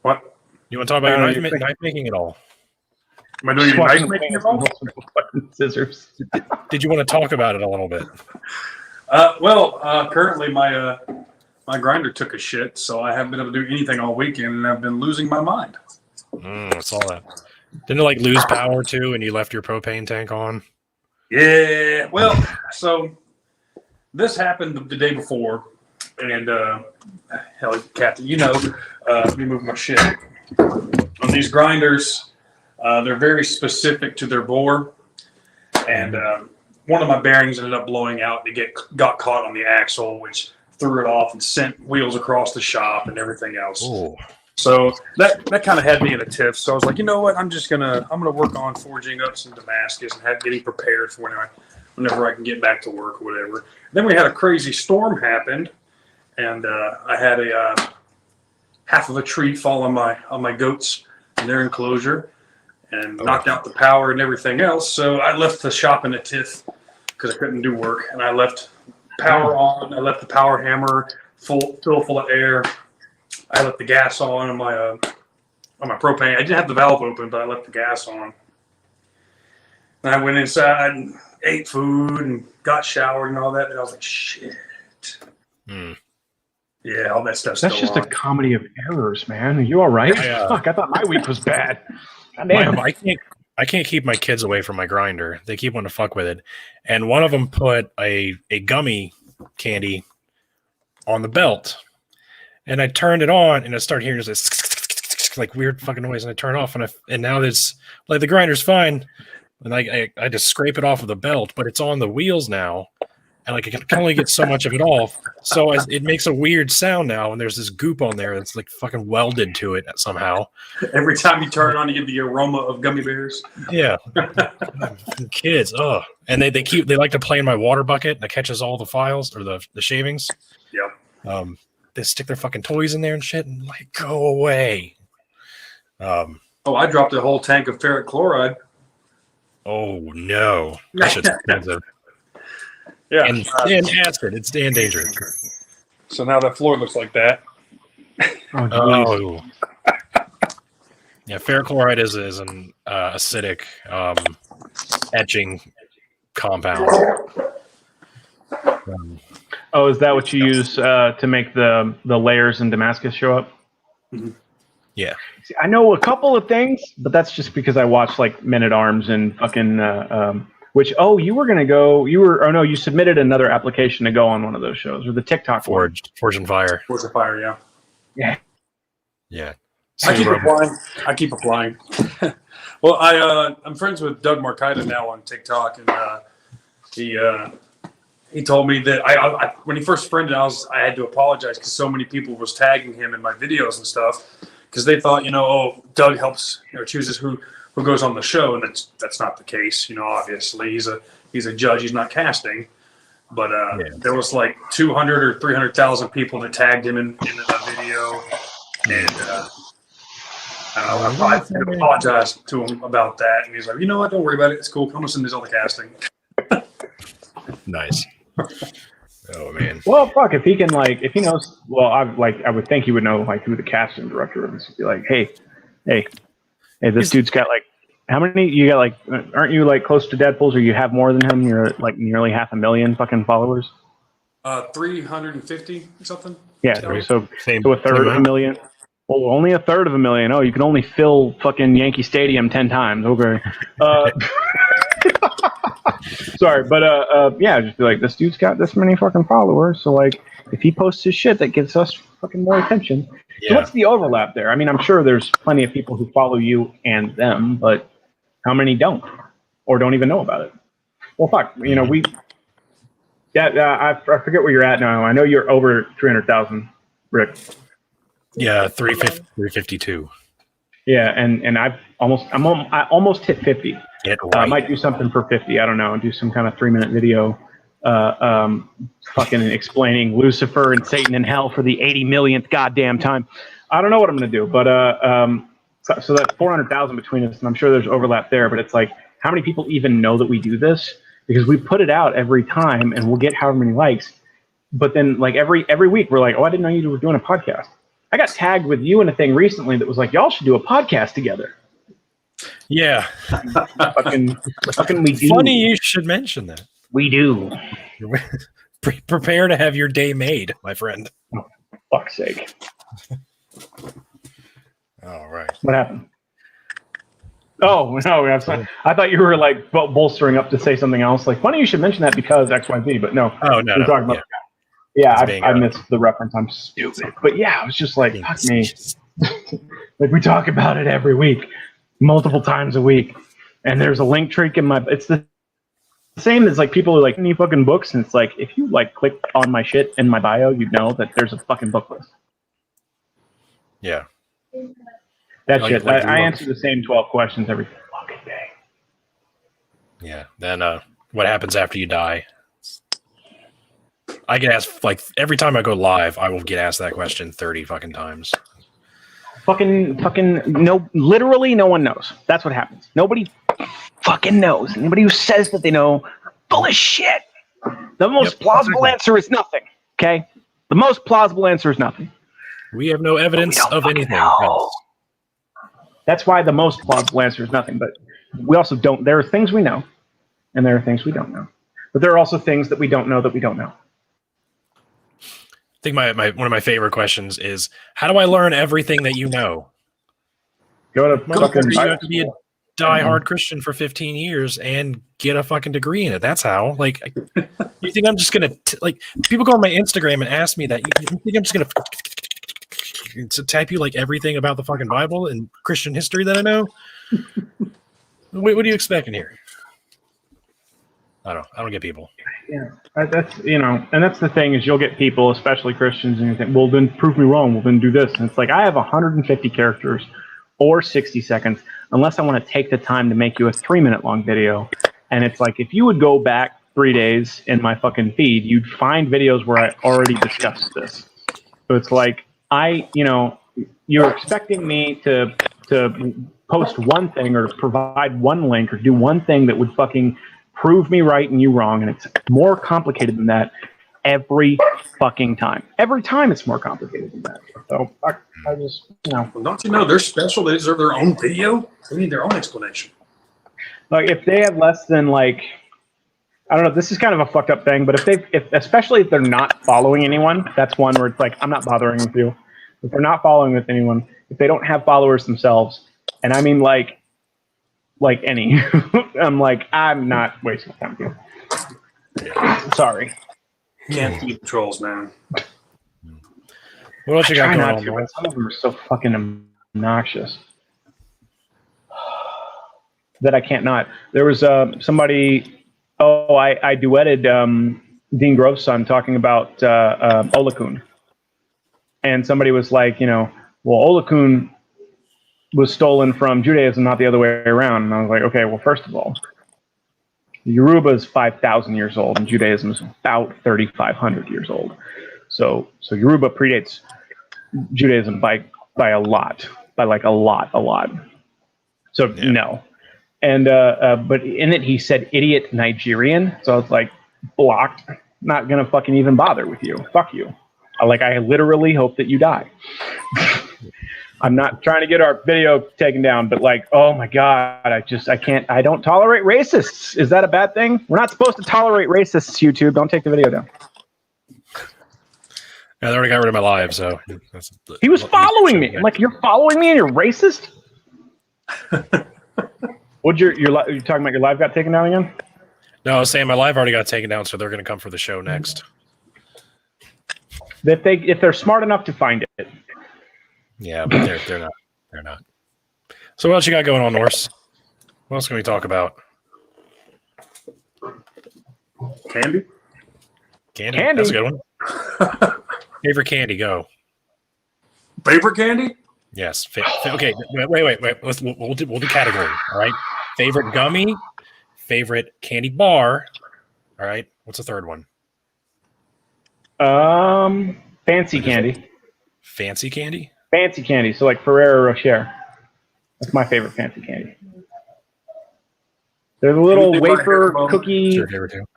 What? You want to talk about your knife making at all? Am I doing your knife making at all? Scissors. Did you want to talk about it a little bit? Currently my grinder took a shit, so I haven't been able to do anything all weekend, and I've been losing my mind. I saw that. Didn't it like lose power too, and you left your propane tank on? Yeah. Well, so this happened the day before, and hell, Captain, let me move my shit. On these grinders, they're very specific to their bore, and one of my bearings ended up blowing out and it got caught on the axle, which threw it off and sent wheels across the shop and everything else. Ooh. So that kind of had me in a tiff. So I was like, you know what? I'm gonna work on forging up some Damascus and getting prepared for whenever I can get back to work or whatever. Then we had a crazy storm happen, and I had a half of a tree fall on my goats in their enclosure and knocked out the power and everything else. So I left the shop in a tiff because I couldn't do work, and I left power on. I left the power hammer full of air. I left the gas on my propane. I didn't have the valve open, but I left the gas on. And I went inside and ate food and got showered and all that. And I was like, shit. Yeah, all that stuff's That's just a comedy of errors, man. Are you all right? Fuck, I thought my week was bad. I can't keep my kids away from my grinder. They keep wanting to fuck with it. And one of them put a gummy candy on the belt. And I turned it on, and I started hearing this like weird fucking noise, and I turned it off, and now it's like the grinder's fine, and I just scrape it off of the belt, but it's on the wheels now, and like I can only get so much of it off, so it makes a weird sound now, and there's this goop on there that's like fucking welded to it somehow. Every time you turn it on, you get the aroma of gummy bears. Yeah, kids, and they like to play in my water bucket that catches all the files or the shavings. Yep. They stick their fucking toys in there and shit, and like, go away. I dropped a whole tank of ferric chloride. Oh no, that shit's expensive. Yeah, and acid. It's damn dangerous. So now that floor looks like that. Oh. Yeah, ferric chloride is an acidic etching compound. Is that what you use to make the layers in Damascus show up? Mm-hmm. Yeah. See, I know a couple of things, but that's just because I watch like Men at Arms and fucking Which you were gonna go. You submitted another application to go on one of those shows, or the TikTok Forged and Fire. Forged and Fire, yeah. Yeah. Yeah. I keep applying. Well, I'm friends with Doug Marcaida now on TikTok, and he told me that I when he first friended, I had to apologize because so many people was tagging him in my videos and stuff because they thought, Doug helps, chooses who goes on the show, and that's not the case. Obviously he's a judge, he's not casting, but there was like 200 or 300,000 people that tagged him in the video, and I probably apologized to him about that, and he's like, you know what, don't worry about it, it's cool, come listen to all the casting. Nice. Oh man. Well, fuck, if he can, if he knows, I would think he would know who the casting director is. Be like, hey, this dude's got how many? You got aren't you close to Deadpool's, or you have more than him? You're nearly 500,000 fucking followers. 350 or something. Yeah, so a third of a million. Well, only a third of a million. Oh, you can only fill fucking Yankee Stadium 10 times. Okay. Sorry, but just be like, this dude's got this many fucking followers, so if he posts his shit, that gets us fucking more attention. Yeah. So what's the overlap there? I mean, I'm sure there's plenty of people who follow you and them, but how many don't or don't even know about it? Well, fuck, I forget where you're at now. I know you're over 300,000, Rick. Yeah, 352. Yeah, and I almost hit 50. Right. I might do something for 50. I don't know. Do some kind of 3-minute video, fucking explaining Lucifer and Satan in hell for the 80 millionth goddamn time. I don't know what I'm gonna do, but so that's 400,000 between us, and I'm sure there's overlap there. But it's how many people even know that we do this? Because we put it out every time, and we'll get however many likes. But then every week we're like, oh, I didn't know you were doing a podcast. I got tagged with you in a thing recently that was like, y'all should do a podcast together. Yeah. fucking we do. Funny you should mention that. We do. Prepare to have your day made, my friend. Oh, fuck's sake. All right. What happened? Oh, no. I thought you were bolstering up to say something else. Funny you should mention that because XYZ, but no. Oh, no. We're talking about Yeah, I missed the reference. I'm stupid. But yeah, I was just fuck me. We talk about it every week, multiple times a week. And there's a link tree in my... It's the same as people are any fucking books. And it's if you click on my shit in my bio, you'd know that there's a fucking book list. Yeah. That shit. I answer the same 12 questions every fucking day. Yeah. Then what happens after you die? I get asked every time I go live, I will get asked that question 30 fucking times. Fucking no, literally no one knows. That's what happens. Nobody fucking knows. Anybody who says that they know, full of shit. The most plausible answer is nothing. Okay? The most plausible answer is nothing. We have no evidence of anything else. That's why the most plausible answer is nothing. But we also don't. There are things we know, and there are things we don't know. But there are also things that we don't know that we don't know. I think one of my favorite questions is, how do I learn everything that you know? Go to fucking you have to be a diehard Christian for 15 years and get a fucking degree in it. That's how. You think I'm just gonna people go on my Instagram and ask me that? You think I'm just gonna type you everything about the fucking Bible and Christian history that I know? What do you expect in here? I don't get people. Yeah, that's and that's the thing is you'll get people, especially Christians, and you think, well, then prove me wrong. Well, then do this, and it's I have 150 characters or 60 seconds, unless I want to take the time to make you a 3-minute long video. And it's if you would go back 3 days in my fucking feed, you'd find videos where I already discussed this. So it's you're expecting me to post one thing or provide one link or do one thing that would fucking prove me right and you wrong, and it's more complicated than that every fucking time. Every time it's more complicated than that. So I just, Well, don't you know they're special? They deserve their own video. They need their own explanation. If they have less than I don't know, this is kind of a fucked up thing, but especially if they're not following anyone, that's one where it's I'm not bothering with you. If they're not following with anyone, if they don't have followers themselves, and I mean like any. I'm like, I'm not wasting time with you. Sorry. Can't see the trolls, man. What else you got going on, but Lawrence? some of them are so fucking obnoxious that I can't not. There was somebody. Oh, I duetted Dean Grove's son talking about Olakun, and somebody was like, well, Olakun was stolen from Judaism, not the other way around. And I was like, okay, well, first of all, Yoruba is 5,000 years old, and Judaism is about 3,500 years old. So Yoruba predates Judaism by a lot, by like a lot. So Yeah. no. And but in it he said idiot Nigerian. So I was like, blocked. Not gonna fucking even bother with you. Fuck you. I literally hope that you die. I'm not trying to get our video taken down, but like, oh my God, I don't tolerate racists. Is that a bad thing? We're not supposed to tolerate racists, YouTube. Don't take the video down. Yeah, they already got rid of my live, so He was following me. I'm like, you're following me and you're racist? What'd you're talking about your live got taken down again? No, I was saying my live already got taken down, so they're gonna come for the show next. If they're smart enough to find it. Yeah, but they're not. They're not. So what else you got going on, Norse? What else can we talk about? Candy? Candy. Candy. That's a good one. Favorite candy, go. Paper candy? Yes. Okay, wait. We'll do category, all right? Favorite gummy, favorite candy bar, all right? What's the third one? Fancy candy. Fancy candy? Fancy candy. So like Ferrero Rocher. That's my favorite fancy candy. They're the little wafer cookie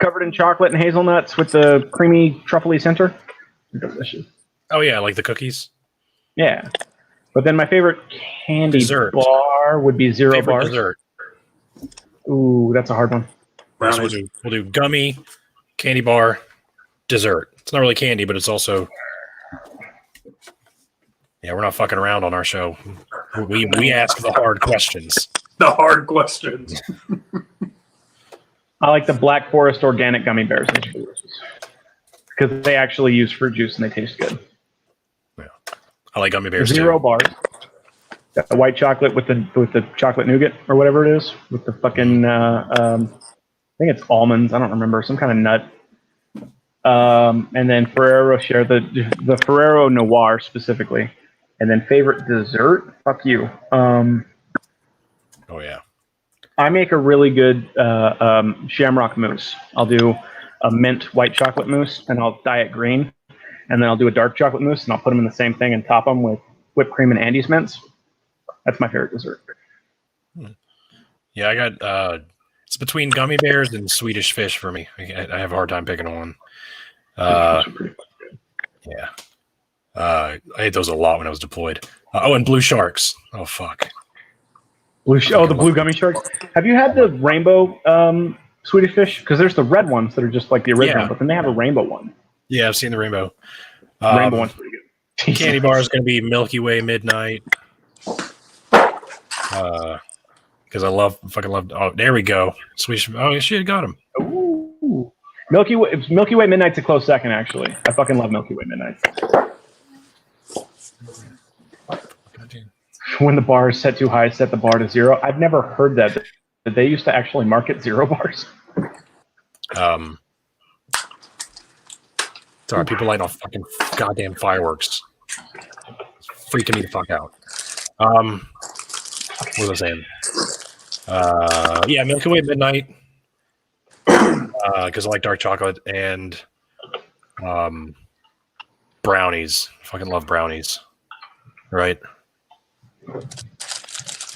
covered in chocolate and hazelnuts with the creamy truffly center. They're delicious. Oh yeah, like the cookies. Yeah, but then my favorite candy dessert bar would be Zero favorite bars. Dessert. Ooh, that's a hard one. So we'll do gummy, candy bar, dessert. It's not really candy, but it's also. Yeah, we're not fucking around on our show. We ask the hard questions. The hard questions. I like the Black Forest organic gummy bears because they actually use fruit juice and they taste good. Yeah, I like gummy bears Zero too. bars. Got the white chocolate with the chocolate nougat or whatever it is with the fucking I think it's almonds. I don't remember, some kind of nut. And then Ferrero Rocher, the Ferrero Noir specifically. And then favorite dessert? Fuck you. Oh yeah. I make a really good shamrock mousse. I'll do a mint white chocolate mousse, and I'll dye it green. And then I'll do a dark chocolate mousse, and I'll put them in the same thing and top them with whipped cream and Andes mints. That's my favorite dessert. Yeah, I got it's between gummy bears and Swedish fish for me. I have a hard time picking one. Yeah. I ate those a lot when I was deployed. And blue sharks. Oh fuck. The blue gummy sharks. Have you had the rainbow Swedish fish? Because there's the red ones that are just like the original, but then they have a rainbow one. Yeah, I've seen the rainbow. Rainbow one's pretty good. Candy bar is going to be Milky Way Midnight. Because I fucking love. Oh, there we go. Swedish. Oh, she had got him. Ooh. Milky Way Midnight's a close second, actually. I fucking love Milky Way Midnight. When the bar is set too high, set the bar to 0. I've never heard that. Did they used to actually market 0 bars? Sorry, people lighting off fucking goddamn fireworks. It's freaking me the fuck out. What was I saying? Yeah, Milky Way Midnight. Because I like dark chocolate and brownies. Fucking love brownies. Right?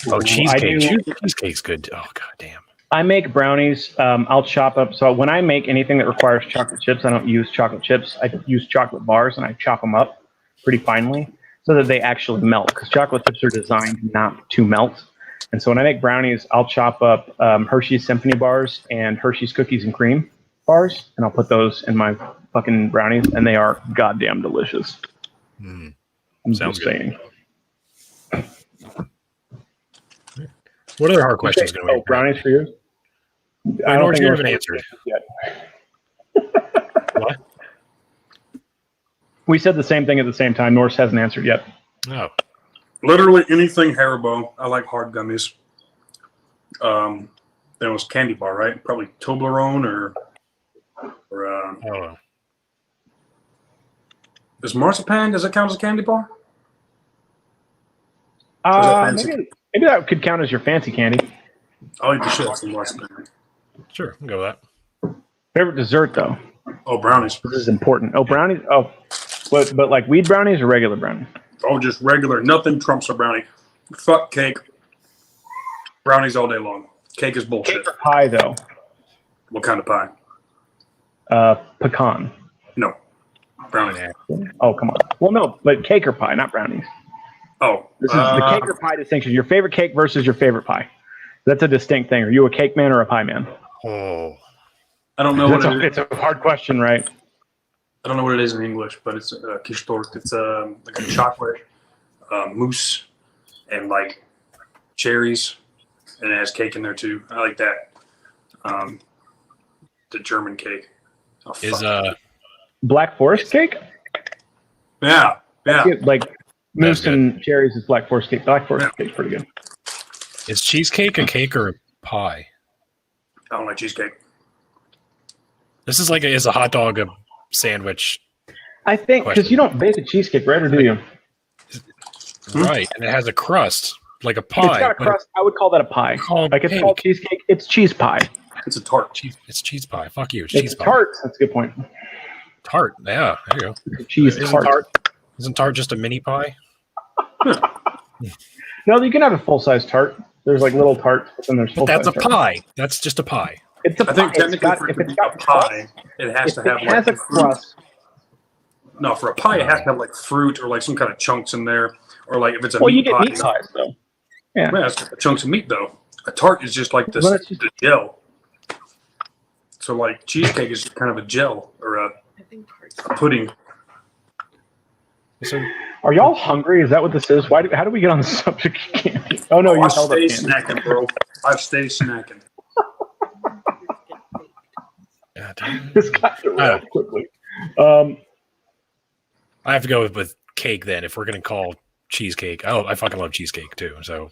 Oh, cheesecake. Cheesecake's good. Oh, god damn. I make brownies. I'll chop up. So when I make anything that requires chocolate chips, I don't use chocolate chips. I use chocolate bars, and I chop them up pretty finely so that they actually melt. Because chocolate chips are designed not to melt. And so when I make brownies, I'll chop up Hershey's Symphony bars and Hershey's Cookies and Cream bars, and I'll put those in my fucking brownies, and they are goddamn delicious. Sounds good. Saying. What other hard questions going to Oh, brownies for you? I don't think you haven't answered yet. What? We said the same thing at the same time. Norse hasn't answered yet. No. Literally anything Haribo. I like hard gummies. There was candy bar, right? Probably Toblerone or Oh. is marzipan? Does it count as a candy bar? Maybe that could count as your fancy candy. I'll eat the shit out of marzipan. Sure, we can go with that. Favorite dessert though? Oh, brownies. This is important. Oh, brownies. Oh, but like weed brownies or regular brownies? Oh, just regular. Nothing trumps a brownie. Fuck cake. Brownies all day long. Cake is bullshit. Cake or pie though? What kind of pie? Pecan. No. Brownies. Oh, come on. Well, no, but cake or pie, not brownies. Oh. This is the cake or pie distinction. Your favorite cake versus your favorite pie. That's a distinct thing. Are you a cake man or a pie man? Oh. I don't know what it is. It's a hard question, right? I don't know what it is in English, but it's kishtort. It's like a chocolate mousse and like cherries, and it has cake in there too. I like that. The German cake. Oh, Is Black Forest cake? yeah. Like mousse and cherries is Black Forest cake. Black Forest cake's pretty good. Is cheesecake a cake or a pie? I don't like cheesecake. This is like is a hot dog a sandwich? I think because you don't bake a cheesecake, right, or do you? Right, and it has a crust like a pie. It's got a crust. I would call that a pie. Like it's called cheesecake. It's cheese pie. It's a tart. It's cheese pie. Fuck you. It's It's cheese pie. tart. That's a good point. Tart. Yeah, there you go. Cheese tart. Isn't tart just a mini pie? No, you can have a full size tart. There's like little tarts, but then there's full size. That's a pie. That's just a pie. It's a I think pie. technically for it to be a pie, it has to have like a crust. No, for a pie, it has to have like fruit or like some kind of chunks in there, or like if it's a Well, you meat get pie. meat pies though. Yeah. Yeah, it's chunks of meat though. A tart is just like this the gel. So like cheesecake is kind of a gel or a pudding. So, are y'all hungry? Is that what this is? How do we get on the subject of candy? Oh no, you I held up stay candy. snacking, bro. I stay snacking. This got derailed quickly. I have to go with cake then. If we're gonna call cheesecake, oh, I fucking love cheesecake too. So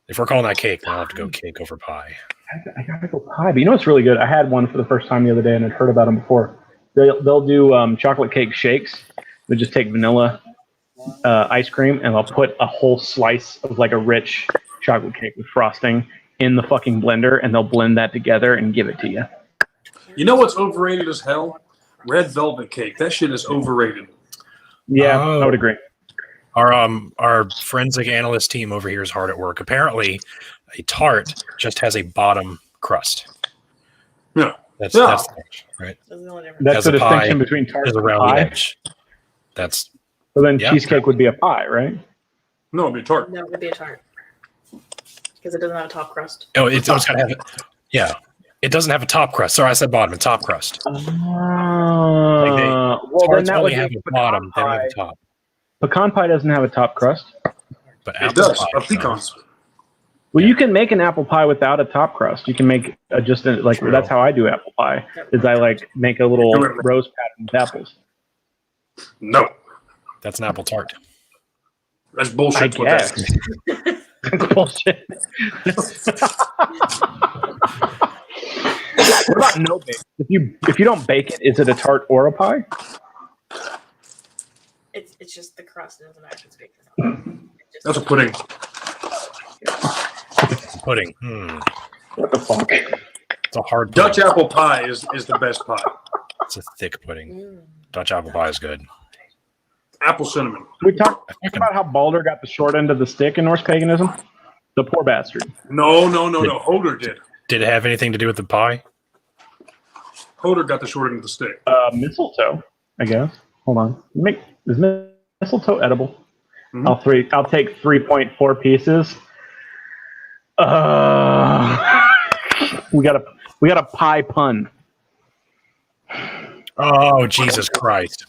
if we're calling that cake, then I'll have to go cake over pie. I gotta go pie. But you know what's really good? I had one for the first time the other day, and I'd heard about them before. They'll do chocolate cake shakes. They just take vanilla ice cream, and they'll put a whole slice of like a rich chocolate cake with frosting in the fucking blender, and they'll blend that together and give it to you. You know what's overrated as hell? Red velvet cake. That shit is overrated. Yeah, I would agree. Our forensic analyst team over here is hard at work. Apparently, a tart just has a bottom crust. Yeah, that's right. That's the distinction between tart and pie. The edge. That's so then cheesecake would be a pie, right? No, it'd be a tart. No, it would be a tart because it doesn't have a top crust. Oh, it's gotta have it. Yeah. It doesn't have a top crust. Sorry, I said bottom. It's top crust. Well, then that would have a bottom. They don't have a top. Pecan pie doesn't have a top crust. But it does. Pecans. Well, you can make an apple pie without a top crust. You can make that's how I do apple pie. Is I like make a little rose pattern with apples. No, that's an apple tart. That's bullshit. I guess. That's bullshit. What about no bake? If you don't bake it, is it a tart or a pie? It's just the crust. It doesn't matter if it's baked or not. That's a pudding. Pudding. What the fuck? It's a hard Dutch apple pie is the best pie. It's a thick pudding. Dutch apple pie is good. Apple cinnamon. We talked about how Baldur got the short end of the stick in Norse paganism. The poor bastard. No. Hodor did. Did it have anything to do with the pie? Hodor got the short end of the stick. Mistletoe, I guess. Hold on. Is mistletoe edible? Mm-hmm. I'll take 3.4 pieces. We got a pie pun. Oh, Jesus Christ.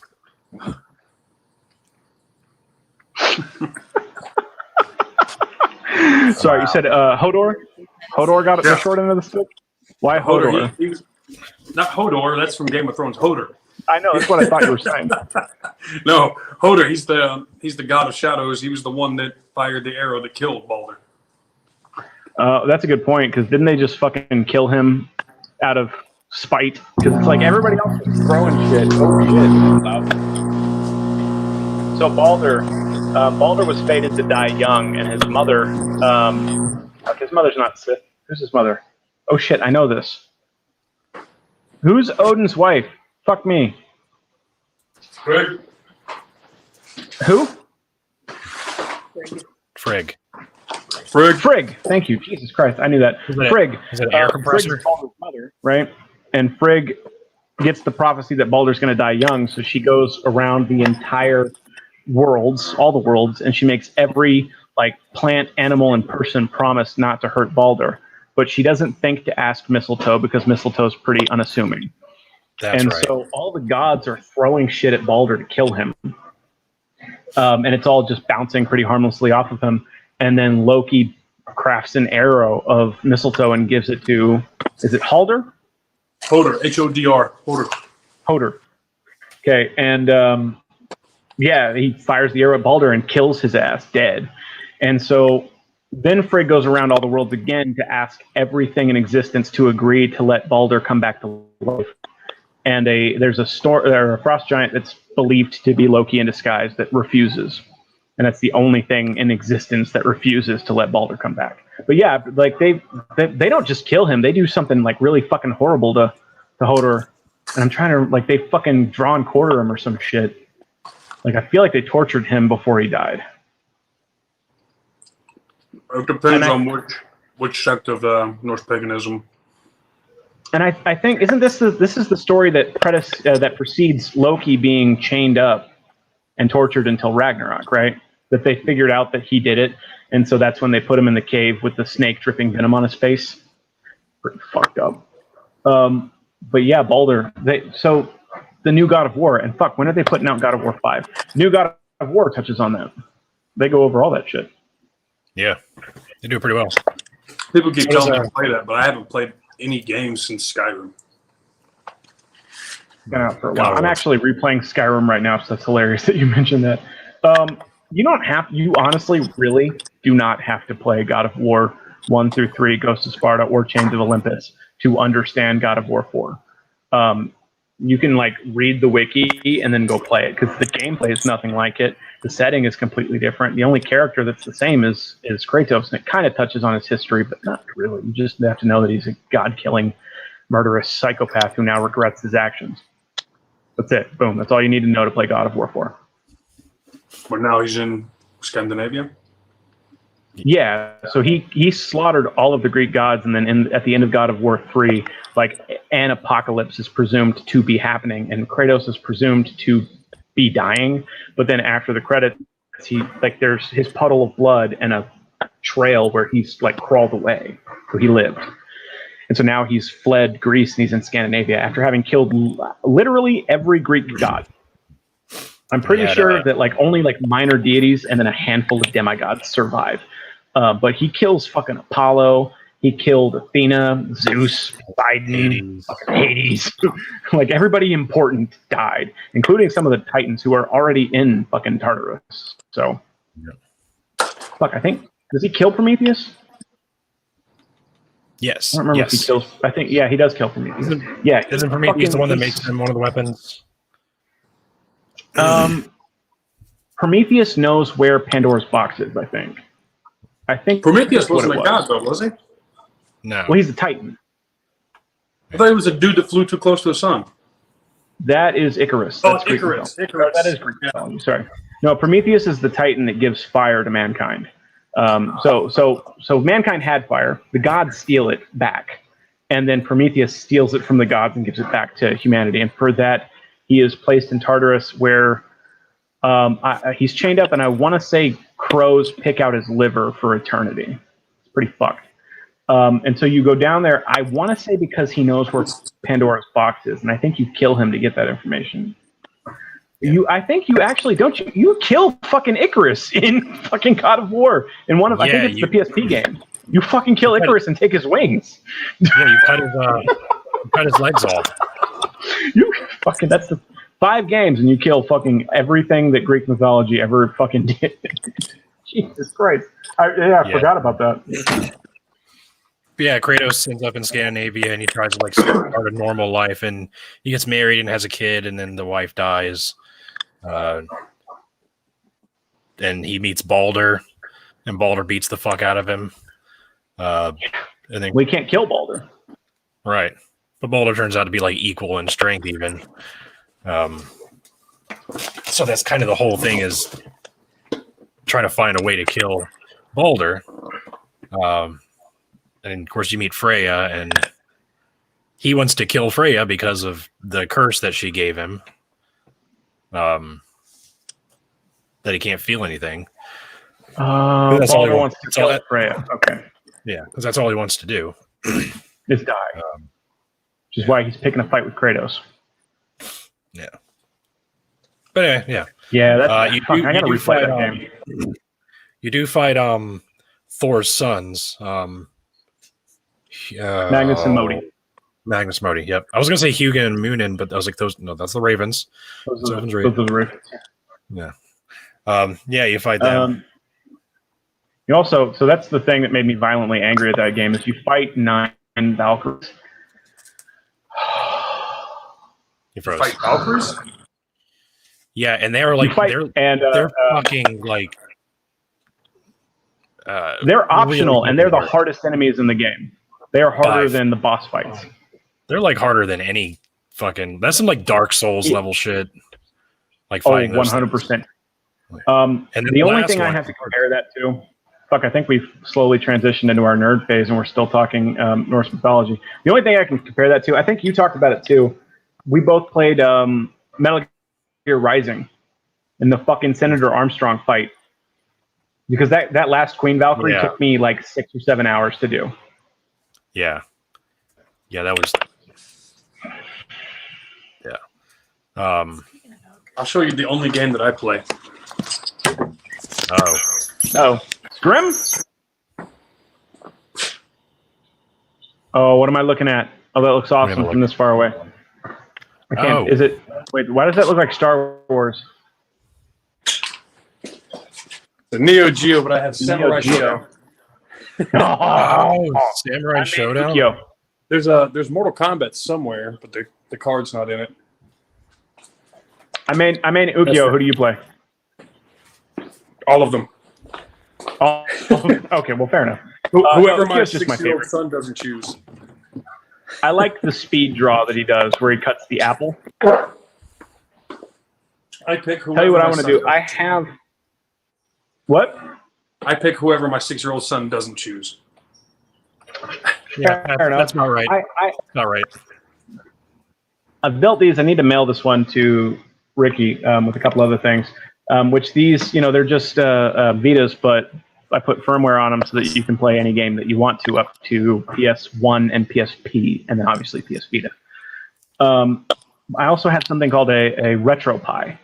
Sorry, you said Hodor? Hodor got the short end of the stick? Why Hodor? He was, not Hodor, that's from Game of Thrones. Hodor. I know, that's what I thought you were saying. No, Hodor, he's the god of shadows. He was the one that fired the arrow that killed Balder. That's a good point, because didn't they just fucking kill him out of spite? Because it's like everybody else is throwing shit. Oh shit. So Balder was fated to die young, and his mother, his mother's not Sith. Who's his mother? Oh shit, I know this. Who's Odin's wife? Fuck me. Frigg. Who? Frigg. Frigg. Thank you. Jesus Christ, I knew that. Frigg. Is it an air compressor? Frigg's Balder's mother, right? And Frigg gets the prophecy that Balder's going to die young, so she goes around the entire worlds, all the worlds, and she makes every like plant, animal, and person promise not to hurt Balder. But she doesn't think to ask Mistletoe because Mistletoe's pretty unassuming. That's right. So all the gods are throwing shit at Balder to kill him. And it's all just bouncing pretty harmlessly off of him. And then Loki crafts an arrow of mistletoe and gives it to, is it Halder? Hodor, H-O-D-R, Hodor. Hodor. Okay, and he fires the arrow at Balder and kills his ass dead. And so then Frigg goes around all the worlds again to ask everything in existence to agree to let Balder come back to life. And there's a frost giant that's believed to be Loki in disguise that refuses. And that's the only thing in existence that refuses to let Balder come back. But yeah, like they don't just kill him; they do something like really fucking horrible to Hodor. And I'm trying to they fucking draw and quarter him or some shit. Like I feel like they tortured him before he died. It depends on which sect of Norse paganism. And I think isn't this is the story that precedes Loki being chained up and tortured until Ragnarok, right? That they figured out that he did it, and so that's when they put him in the cave with the snake dripping venom on his face. Pretty fucked up. But yeah, Balder. So the new God of War, and fuck, when are they putting out God of War 5? New God of War touches on that. They go over all that shit. Yeah, they do it pretty well. People keep telling me to play that, but I haven't played any games since Skyrim. Been out for a while. I'm actually replaying Skyrim right now, so that's hilarious that you mentioned that. You honestly really do not have to play God of War 1 through 3, Ghost of Sparta, or Chains of Olympus to understand God of War 4. You can read the wiki and then go play it, because the gameplay is nothing like it. The setting is completely different. The only character that's the same is Kratos, and it kind of touches on his history, but not really. You just have to know that he's a god-killing, murderous psychopath who now regrets his actions. That's it. Boom. That's all you need to know to play God of War 4. But now he's in Scandinavia? Yeah, so he slaughtered all of the Greek gods, and then at the end of God of War 3, an apocalypse is presumed to be happening, and Kratos is presumed to be dying. But then after the credits, there's his puddle of blood and a trail where he's crawled away, so he lived. And so now he's fled Greece and he's in Scandinavia after having killed literally every Greek god. I'm pretty sure that only minor deities and then a handful of demigods survive. But he kills fucking Apollo. He killed Athena, Zeus, Poseidon, Hades. Everybody important died, including some of the Titans who are already in fucking Tartarus. So, fuck, I think, does he kill Prometheus? Yes. I don't remember if he kills. I think, he does kill Prometheus. Isn't Prometheus the one that makes him one of the weapons? Prometheus knows where Pandora's box is, I think Prometheus wasn't a god, though, was he? No. Well, he's a Titan. I thought he was a dude that flew too close to the sun. That is Icarus. Oh, That's Greek Icarus. mythology. That is Greek mythology. Sorry. No, Prometheus is the Titan that gives fire to mankind. So mankind had fire. The gods steal it back, and then Prometheus steals it from the gods and gives it back to humanity. And for that, he is placed in Tartarus, where he's chained up. And I want to say crows pick out his liver for eternity. It's pretty fucked. And so you go down there. I want to say because he knows where Pandora's box is, and I think you kill him to get that information. I think you actually don't. You kill fucking Icarus in fucking God of War in one of. I think it's the PSP game. You fucking kill Icarus and take his wings. Yeah, you cut his legs off. You fucking. That's the 5 games, and you kill fucking everything that Greek mythology ever fucking did. Jesus Christ! I forgot about that. Yeah, Kratos ends up in Scandinavia and he tries to like start a normal life, and he gets married and has a kid, and then the wife dies. And he meets Balder, and Balder beats the fuck out of him. And then we can't kill Balder, right? But Balder turns out to be like equal in strength, even. So that's kind of the whole thing, is trying to find a way to kill Balder. And of course, you meet Freya, and he wants to kill Freya because of the curse that she gave him. That he can't feel anything. That's all he wants to kill Freya. Okay. Yeah, because that's all he wants to do. Is die. Which is why he's picking a fight with Kratos. Yeah. But anyway, yeah. Yeah, that's I gotta replay that game. You do fight Thor's sons. Magnus and Modi. Magnus Modi, yep. I was gonna say Hugin and Munin, but I was like, that's the Ravens. Those are the Ravens. Yeah. Yeah, you fight them. You also, so that's the thing that made me violently angry at that game, is you fight 9 Valkyries. You froze. Fight Valkyries? Yeah, and they're like they're fucking like they're optional, and they're the hardest enemies in the game. They are harder than the boss fights. They're like harder than any fucking. That's some like Dark Souls level shit. Like fighting 100%. And the only thing I have to compare that to, I think we've slowly transitioned into our nerd phase, and we're still talking Norse mythology. The only thing I can compare that to, I think you talked about it too. We both played Metal Gear Rising in the fucking Senator Armstrong fight, because that last Queen Valkyrie took me like 6 or 7 hours to do. Yeah, that was. Yeah. I'll show you the only game that I play. Oh, Scrim? Oh, what am I looking at? Oh, that looks awesome from this far away. I can't. Is it? Wait, why does that look like Star Wars? The Neo Geo, but I have Samurai Shodown. Samurai Showdown. Yo, there's Mortal Kombat somewhere, but the card's not in it. I mean Ukyo. Who do you play? All of them. Oh, okay, well, fair enough. Whoever my just my 6-year-old favorite son doesn't choose. I like the speed draw that he does, where he cuts the apple. I pick whoever. Tell you what I want to do. I have what? I pick whoever my 6-year-old son doesn't choose. Yeah, that's not right. Not right. I've built these. I need to mail this one to Ricky with a couple other things. Which these, they're just Vitas, but I put firmware on them so that you can play any game that you want to, up to PS1 and PSP, and then obviously PS Vita. I also had something called a Retropie,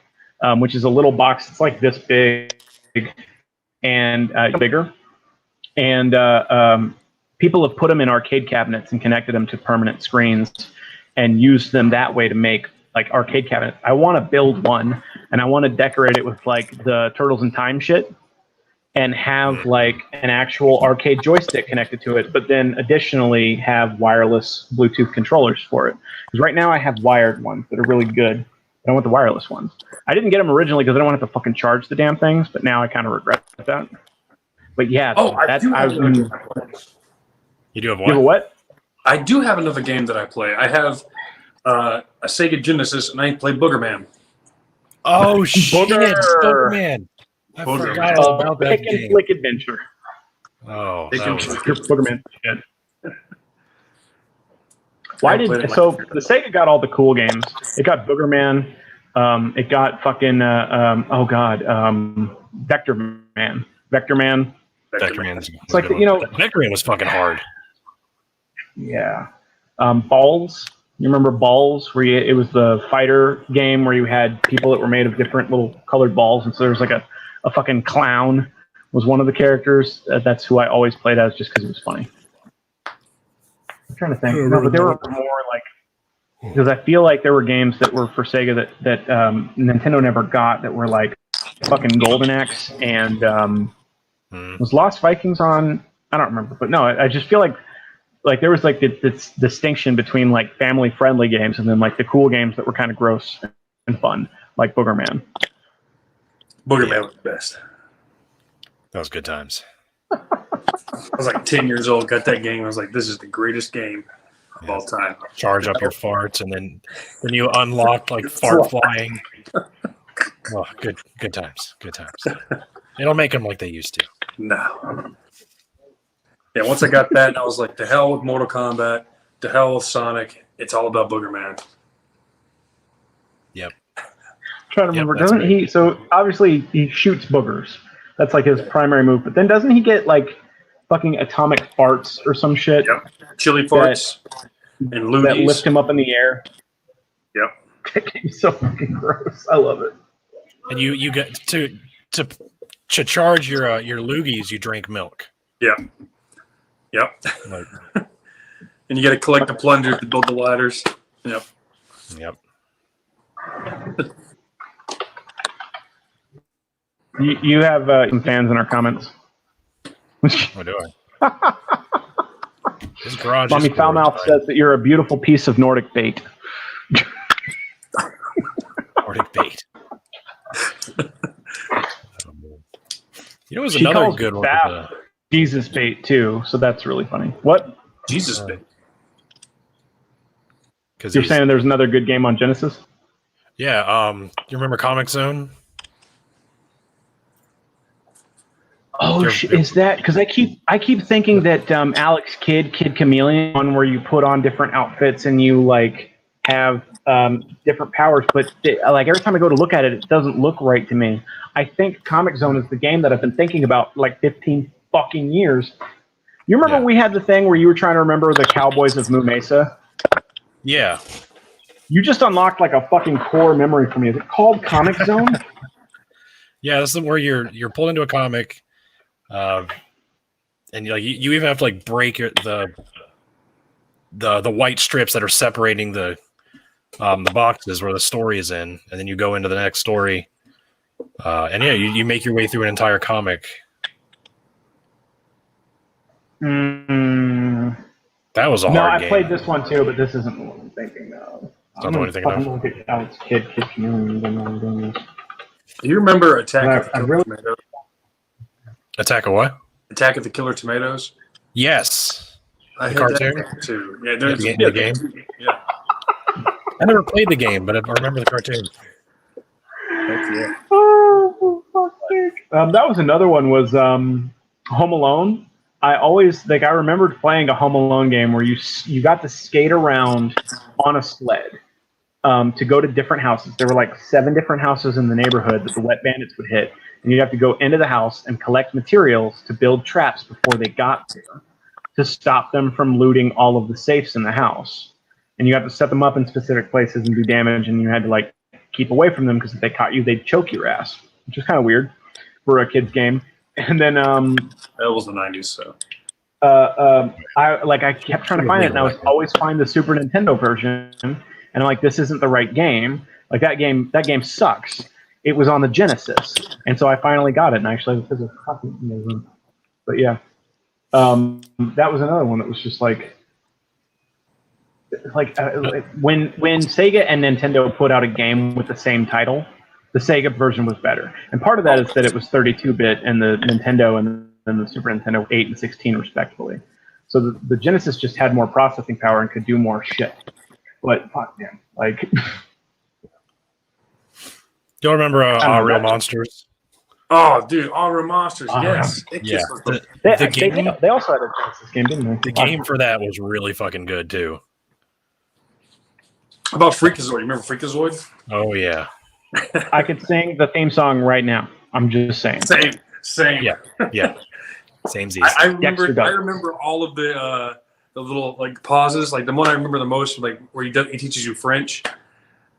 which is a little box. It's like this big and bigger. And people have put them in arcade cabinets and connected them to permanent screens and used them that way to make like arcade cabinets. I want to build one, and I want to decorate it with like the Turtles in Time shit, and have like an actual arcade joystick connected to it, but then additionally have wireless Bluetooth controllers for it. Because right now I have wired ones that are really good. I want the wireless ones. I didn't get them originally because I don't want to have to fucking charge the damn things, but now I kind of regret that. But yeah, You do have what? You have what? I do have another game that I play. I have a Sega Genesis, and I play Boogerman. Oh shit, Boogerman! I forgot all about that game. Pick and Flick Adventure. Oh, Boogerman shit. Why did so the Sega got all the cool games? It got Boogerman. It got fucking Vector Man. Vector Man. It's like Vector Man was fucking hard. Yeah. Balls. You remember Balls, where it was the fighter game where you had people that were made of different little colored balls, and so there was like a fucking clown was one of the characters. That's who I always played as just because it was funny. I'm trying to think. No, but there were more like, because I feel like there were games that were for Sega that Nintendo never got that were like fucking Golden Axe and was Lost Vikings on? I don't remember, but no, I just feel like there was like this distinction between like family friendly games and then like the cool games that were kind of gross and fun, like Boogerman. Boogerman was the best. That was good times. I was like 10 years old, got that game. I was like, this is the greatest game of all time. Charge up your farts, and then you unlock like fart flying. Oh, good times. Good times. They don't make them like they used to. No. Yeah, once I got that, I was like, to hell with Mortal Kombat, to hell with Sonic. It's all about Boogerman. Yep. I'm trying to remember, that's doesn't right. he? So obviously he shoots boogers. That's like his primary move. But then doesn't he get like fucking atomic farts or some shit? Yep. Chili farts and loogies. That lift him up in the air. Yep. That game's so fucking gross. I love it. And you get to charge your loogies, you drink milk. Yep. Yep. Like, And you got to collect the plunger to build the ladders. Yep. yep. You have some fans in our comments. What do I? This garage. Mommy Foulmouth says that you're a beautiful piece of Nordic bait. Nordic bait. You know, it was She another calls good one. Bap Jesus bait too, so that's really funny. What? Jesus bait. Because You're saying there's another good game on Genesis? Yeah. You remember Comic Zone? Oh, is that because I keep thinking that Alex Kid Chameleon, one where you put on different outfits and you like have different powers, but like every time I go to look at it, it doesn't look right to me. I think Comic Zone is the game that I've been thinking about like 15 fucking years. You remember we had the thing where you were trying to remember the Cowboys of Moo Mesa? Yeah. You just unlocked like a fucking core memory for me. Is it called Comic Zone? Yeah, this is where you're pulled into a comic, and you even have to like break the white strips that are separating the boxes where the story is in, and then you go into the next story, and you make your way through an entire comic. That was a hard game. I played this one too, but this isn't the one I'm thinking of. Not the one you're thinking of? Look at Alex Kid Chameleon. Do you remember Attack of the Killer Tomatoes? Attack of what? Attack of the Killer Tomatoes? Yes. I The had cartoon? that too. Yeah, there's The game? Yeah. I never played the game, but I remember the cartoon. Heck yeah. Oh, for fuck's sake. That was another one. Was Home Alone. I remembered playing a Home Alone game where you got to skate around on a sled to go to different houses. There were like 7 different houses in the neighborhood that the wet bandits would hit, and you'd have to go into the house and collect materials to build traps before they got there to stop them from looting all of the safes in the house. And you have to set them up in specific places and do damage, and you had to like keep away from them because if they caught you, they'd choke your ass, which is kind of weird for a kid's game. And then That was the 90s, so. I kept trying to find it, and I was always find the Super Nintendo version, and I'm like, this isn't the right game. Like that game sucks. It was on the Genesis, and so I finally got it, and actually because of copy in the room. But yeah, that was another one that was just like when Sega and Nintendo put out a game with the same title, the Sega version was better, and part of that is that it was 32-bit, and the Nintendo and the Super Nintendo 8 and 16 respectively. So the Genesis just had more processing power and could do more shit. But fuck man, like. Do you remember Real Monsters? Oh, dude, All Real Monsters, yes. Yeah. They game, they also had a Genesis game, didn't they? the game for that was really fucking good too. How about Freakazoid? You remember Freakazoid? Oh yeah. I could sing the theme song right now. I'm just saying. Same. Yeah. Same Z. I remember all of the the little like pauses. Like the one I remember the most, like where he teaches you French.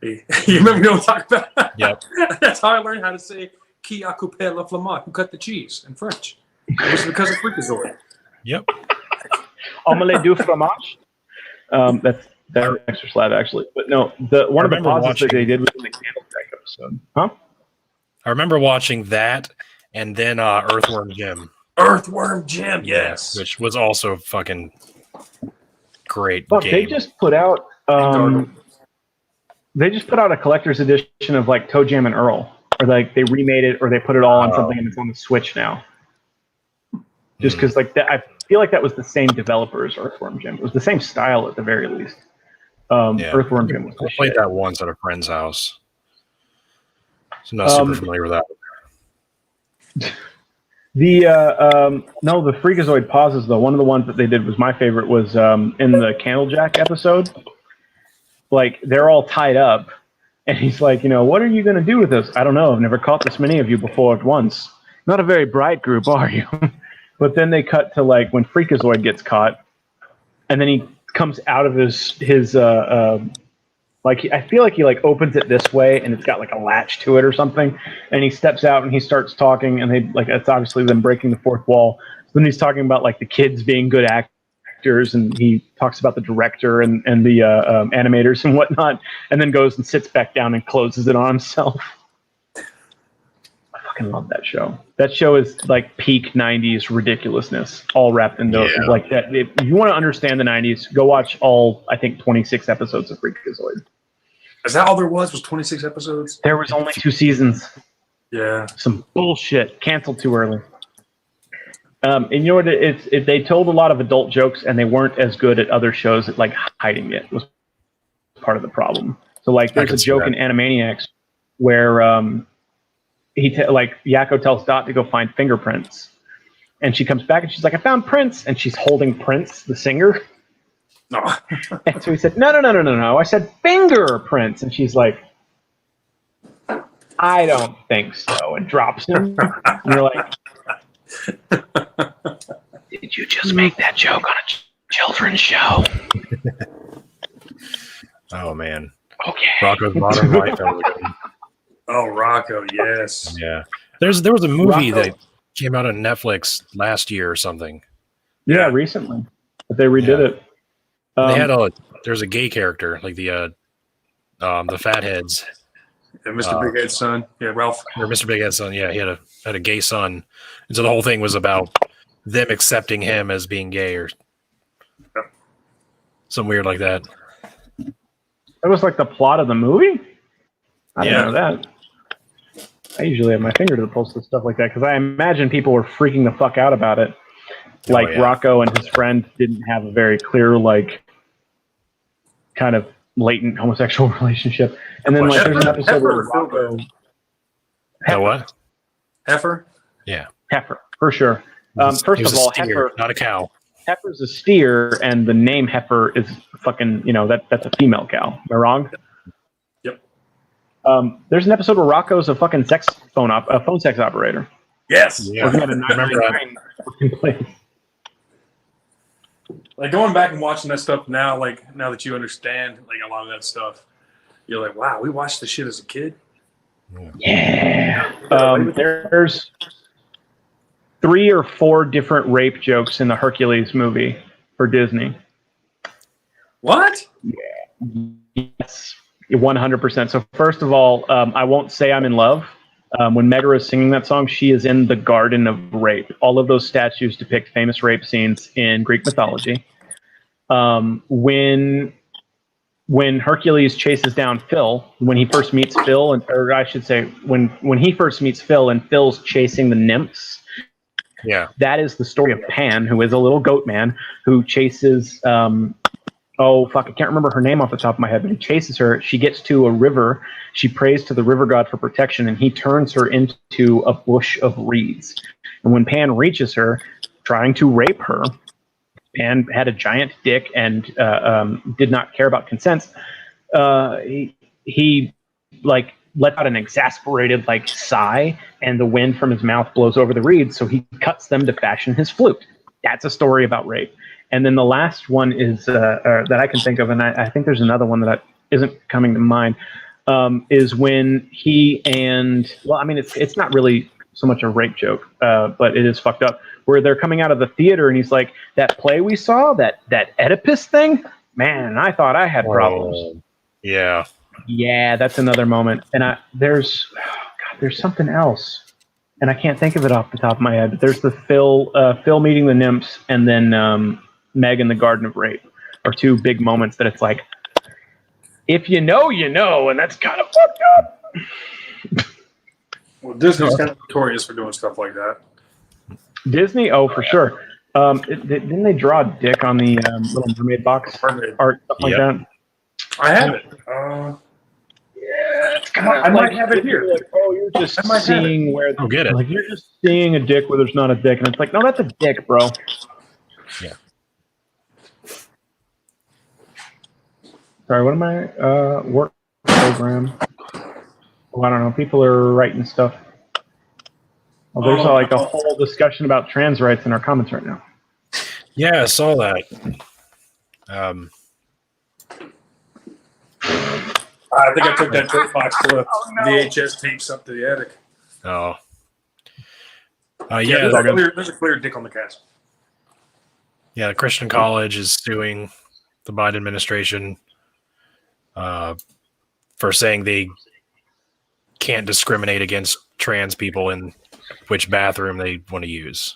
You remember what I'm talking about? Yep. That's how I learned how to say "Qui a coupé le fromage?" Who cut the cheese in French? It was because of Freakazoid. Yep. Omelette du fromage. That's extra slab actually, but no. One of the pauses that they did was in the Candlejack episode. Huh? I remember watching that, and then Earthworm Jim. Earthworm Jim, yes, which was also fucking great. Fuck, game. they just put out. They just put out a collector's edition of like Toe Jam and Earl, or like they remade it, or they put it all on something, and it's on the Switch now. Just because, like, I feel like that was the same developer as Earthworm Jim. It was the same style at the very least. Earthworm Jim was the I played that once at a friend's house. So I'm not super familiar with that. No, the Freakazoid pauses though. One of the ones that they did was my favorite. Was in the Candlejack episode. Like they're all tied up, and he's like, what are you going to do with this? I don't know. I've never caught this many of you before at once. Not a very bright group, are you? But then they cut to like when Freakazoid gets caught, and then he comes out of his like I feel like he like opens it this way, and it's got like a latch to it or something, and he steps out and he starts talking, and they like it's obviously them breaking the fourth wall. So then he's talking about like the kids being good actors, and he talks about the director and the animators and whatnot, and then goes and sits back down and closes it on himself. I fucking love that show. That show is like peak 90s ridiculousness, all wrapped into like that. If you want to understand the 90s, go watch all, I think, 26 episodes of Freakazoid. Is that all there was 26 episodes? There was only 2 seasons. Yeah. Some bullshit. Canceled too early. And you know what? They told a lot of adult jokes, and they weren't as good at other shows at like hiding it. Was part of the problem. So like, there's a joke in Animaniacs where like Yakko tells Dot to go find fingerprints, and she comes back and she's like, "I found Prince," and she's holding Prince, the singer. No. And so he said, No. I said fingerprints, and she's like, "I don't think so," and drops him. And you're like, did you just make that joke on a children's show? Oh man. Okay. Rocco's Modern Life. Oh, Rocco, yes. Yeah. There was a movie that came out on Netflix last year or something. Yeah, recently. But they redid it. They had there's a gay character, like the fatheads. Yeah, Mr. Big Head's son. Yeah, Ralph. Or Mr. Big Head's son, yeah, he had a gay son. And so the whole thing was about them accepting him as being gay or something weird like that. That was like the plot of the movie? I didn't know that. I usually have my finger to the pulse of stuff like that because I imagine people were freaking the fuck out about it. Like Rocco and his friend didn't have a very clear, like, kind of latent homosexual relationship. And then like there's an episode where Rocco... What? Heifer? Yeah. Heifer, for sure. First of all, steer, Heifer... not a cow. Heifer's a steer, and the name Heifer is fucking, that's a female cow. Am I wrong? Yep. There's an ephone where Rocco's a fucking phone sex operator. Yes. Yeah. Working at a 999 place. Like going back and watching that stuff now, like now that you understand like a lot of that stuff, you're like, wow, we watched this shit as a kid. Yeah. There's 3 or 4 different rape jokes in the Hercules movie for Disney. What? Yes, 100%. So first of all, I won't say I'm in love. When Megara is singing that song, she is in the Garden of Rape. All of those statues depict famous rape scenes in Greek mythology. When Hercules chases down Phil, when he first meets Phil, or I should say, when he first meets Phil and Phil's chasing the nymphs, that is the story of Pan, who is a little goat man who chases. I can't remember her name off the top of my head, but he chases her. She gets to a river. She prays to the river god for protection, and he turns her into a bush of reeds. And when Pan reaches her, trying to rape her, Pan had a giant dick and did not care about consent. He let out an exasperated sigh, and the wind from his mouth blows over the reeds, so he cuts them to fashion his flute. That's a story about rape. And then the last one is that I can think of, and I think there's another one that isn't coming to mind, is when he and, well, I mean, it's not really so much a rape joke, but it is fucked up, where they're coming out of the theater and he's like, that play we saw, that Oedipus thing, man, I thought I had problems. Yeah. Yeah, that's another moment. And there's something else. And I can't think of it off the top of my head. But there's the Phil meeting the nymphs, and then Meg in the Garden of Rape are two big moments that it's like, if you know, you know, and that's kind of fucked up. Well, Disney's kind of notorious for doing stuff like that. Disney, oh, for sure. Didn't they draw a dick on the Little Mermaid box art, stuff like that? I have it. Yeah, it's kind of. I might have it here. Like, oh, you're just seeing where. Oh, get it. Like you're just seeing a dick where there's not a dick, and it's like, no, that's a dick, bro. Yeah. Sorry, what am I? Work program. Oh, I don't know. People are writing stuff. Well, there's like a whole discussion about trans rights in our comments right now. Yeah, I saw that. I think I took that dirt box to VHS tapes up to the attic. Oh. Yeah, there's a clear dick on the cast. Yeah, the Christian College is suing the Biden administration for saying they can't discriminate against trans people in which bathroom they want to use.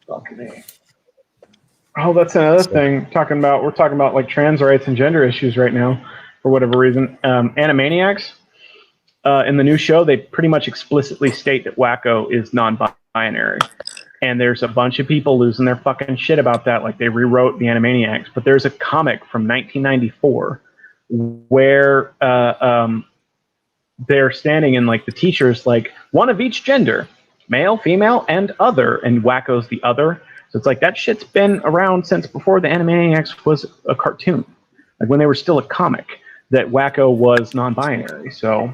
Fuck me. Oh, that's another thing. We're talking about like trans rights and gender issues right now, for whatever reason. Animaniacs, in the new show, they pretty much explicitly state that Wacko is non-binary. And there's a bunch of people losing their fucking shit about that, like they rewrote the Animaniacs. But there's a comic from 1994 where they're standing and like the teacher's like, one of each gender, male, female, and other, and Wacko's the other. So it's like that shit's been around since before the Animaniacs was a cartoon. Like when they were still a comic, that Wacko was non-binary. So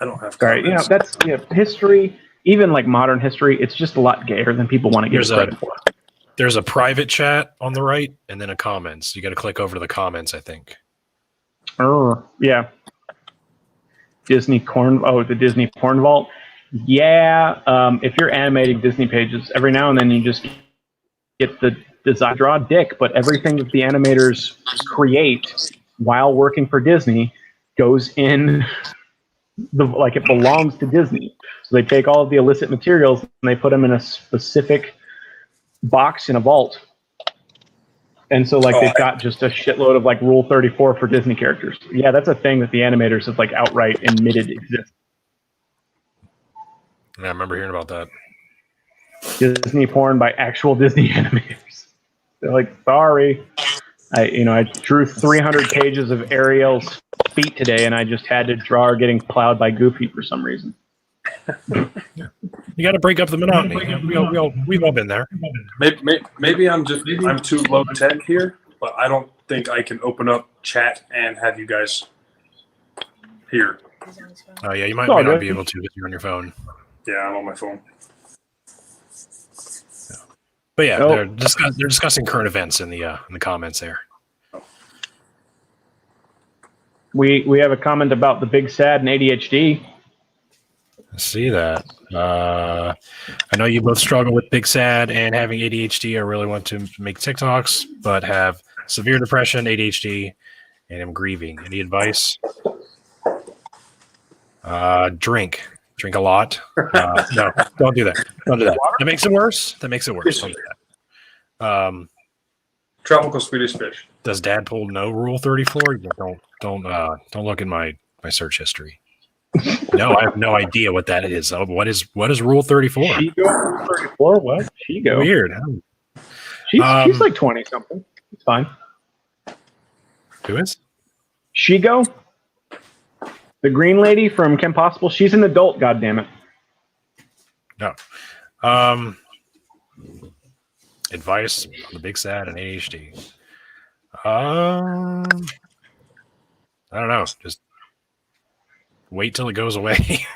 I don't have. Sorry, that's history. Even like modern history, it's just a lot gayer than people want to give credit for. There's a private chat on the right, and then a comments. You got to click over to the comments, I think. Oh, yeah. The Disney Porn Vault. Yeah, if you're animating Disney pages, every now and then you just get the design, draw a dick, but everything that the animators create while working for Disney goes in it belongs to Disney. So they take all of the illicit materials and they put them in a specific box in a vault. And so they've got just a shitload of like Rule 34 for Disney characters. Yeah, that's a thing that the animators have like outright admitted exists. Yeah, I remember hearing about that. Disney porn by actual Disney animators. They're like, sorry, I drew 300 pages of Ariel's feet today, and I just had to draw her getting plowed by Goofy for some reason. You got to break up the monotony. We've all been there. Maybe I'm too low tech here, but I don't think I can open up chat and have you guys here. Oh yeah, you might not be able to if you're on your phone. Yeah, I'm on my phone. Yeah. But yeah, they're discussing current events in the comments there. We have a comment about the big sad and ADHD. I see that. I know you both struggle with big sad and having ADHD. I really want to make TikToks, but have severe depression, ADHD, and am grieving. Any advice? Drink a lot. No, don't do that. Don't do that. That makes it worse. Don't do that. Tropical Swedish fish. Does Dadpool know Rule 34? Don't look in my search history. No, I have no idea what that is. What is Rule 34? Shigo 34? What? Shigo? Weird. She's like 20 something. It's fine. Who is? Shigo, the green lady from Kim Possible. She's an adult. Goddammit. No. Advice on the big sad and ADHD. I don't know. Just wait till it goes away.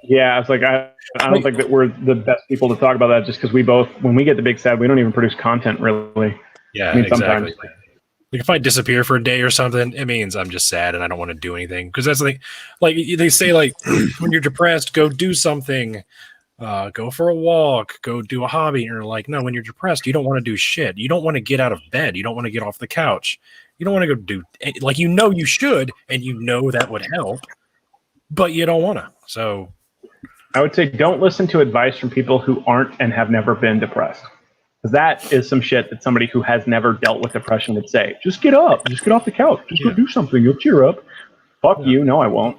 Yeah, I was like, I don't think that we're the best people to talk about that just because we both, when we get the big sad, we don't even produce content really. Yeah, I mean, exactly. sometimes. Like if I disappear for a day or something, it means I'm just sad and I don't want to do anything. Because that's the thing. Like they say, like when you're depressed, go do something. Go for a walk. Go do a hobby. And you're like, no, when you're depressed, you don't want to do shit. You don't want to get out of bed. You don't want to get off the couch. You don't want to go do like you should, and that would help, but you don't want to. So I would say don't listen to advice from people who aren't and have never been depressed. Because that is some shit that somebody who has never dealt with depression would say. Just get up. Just get off the couch. Just go do something. You'll cheer up. Fuck you. No, I won't.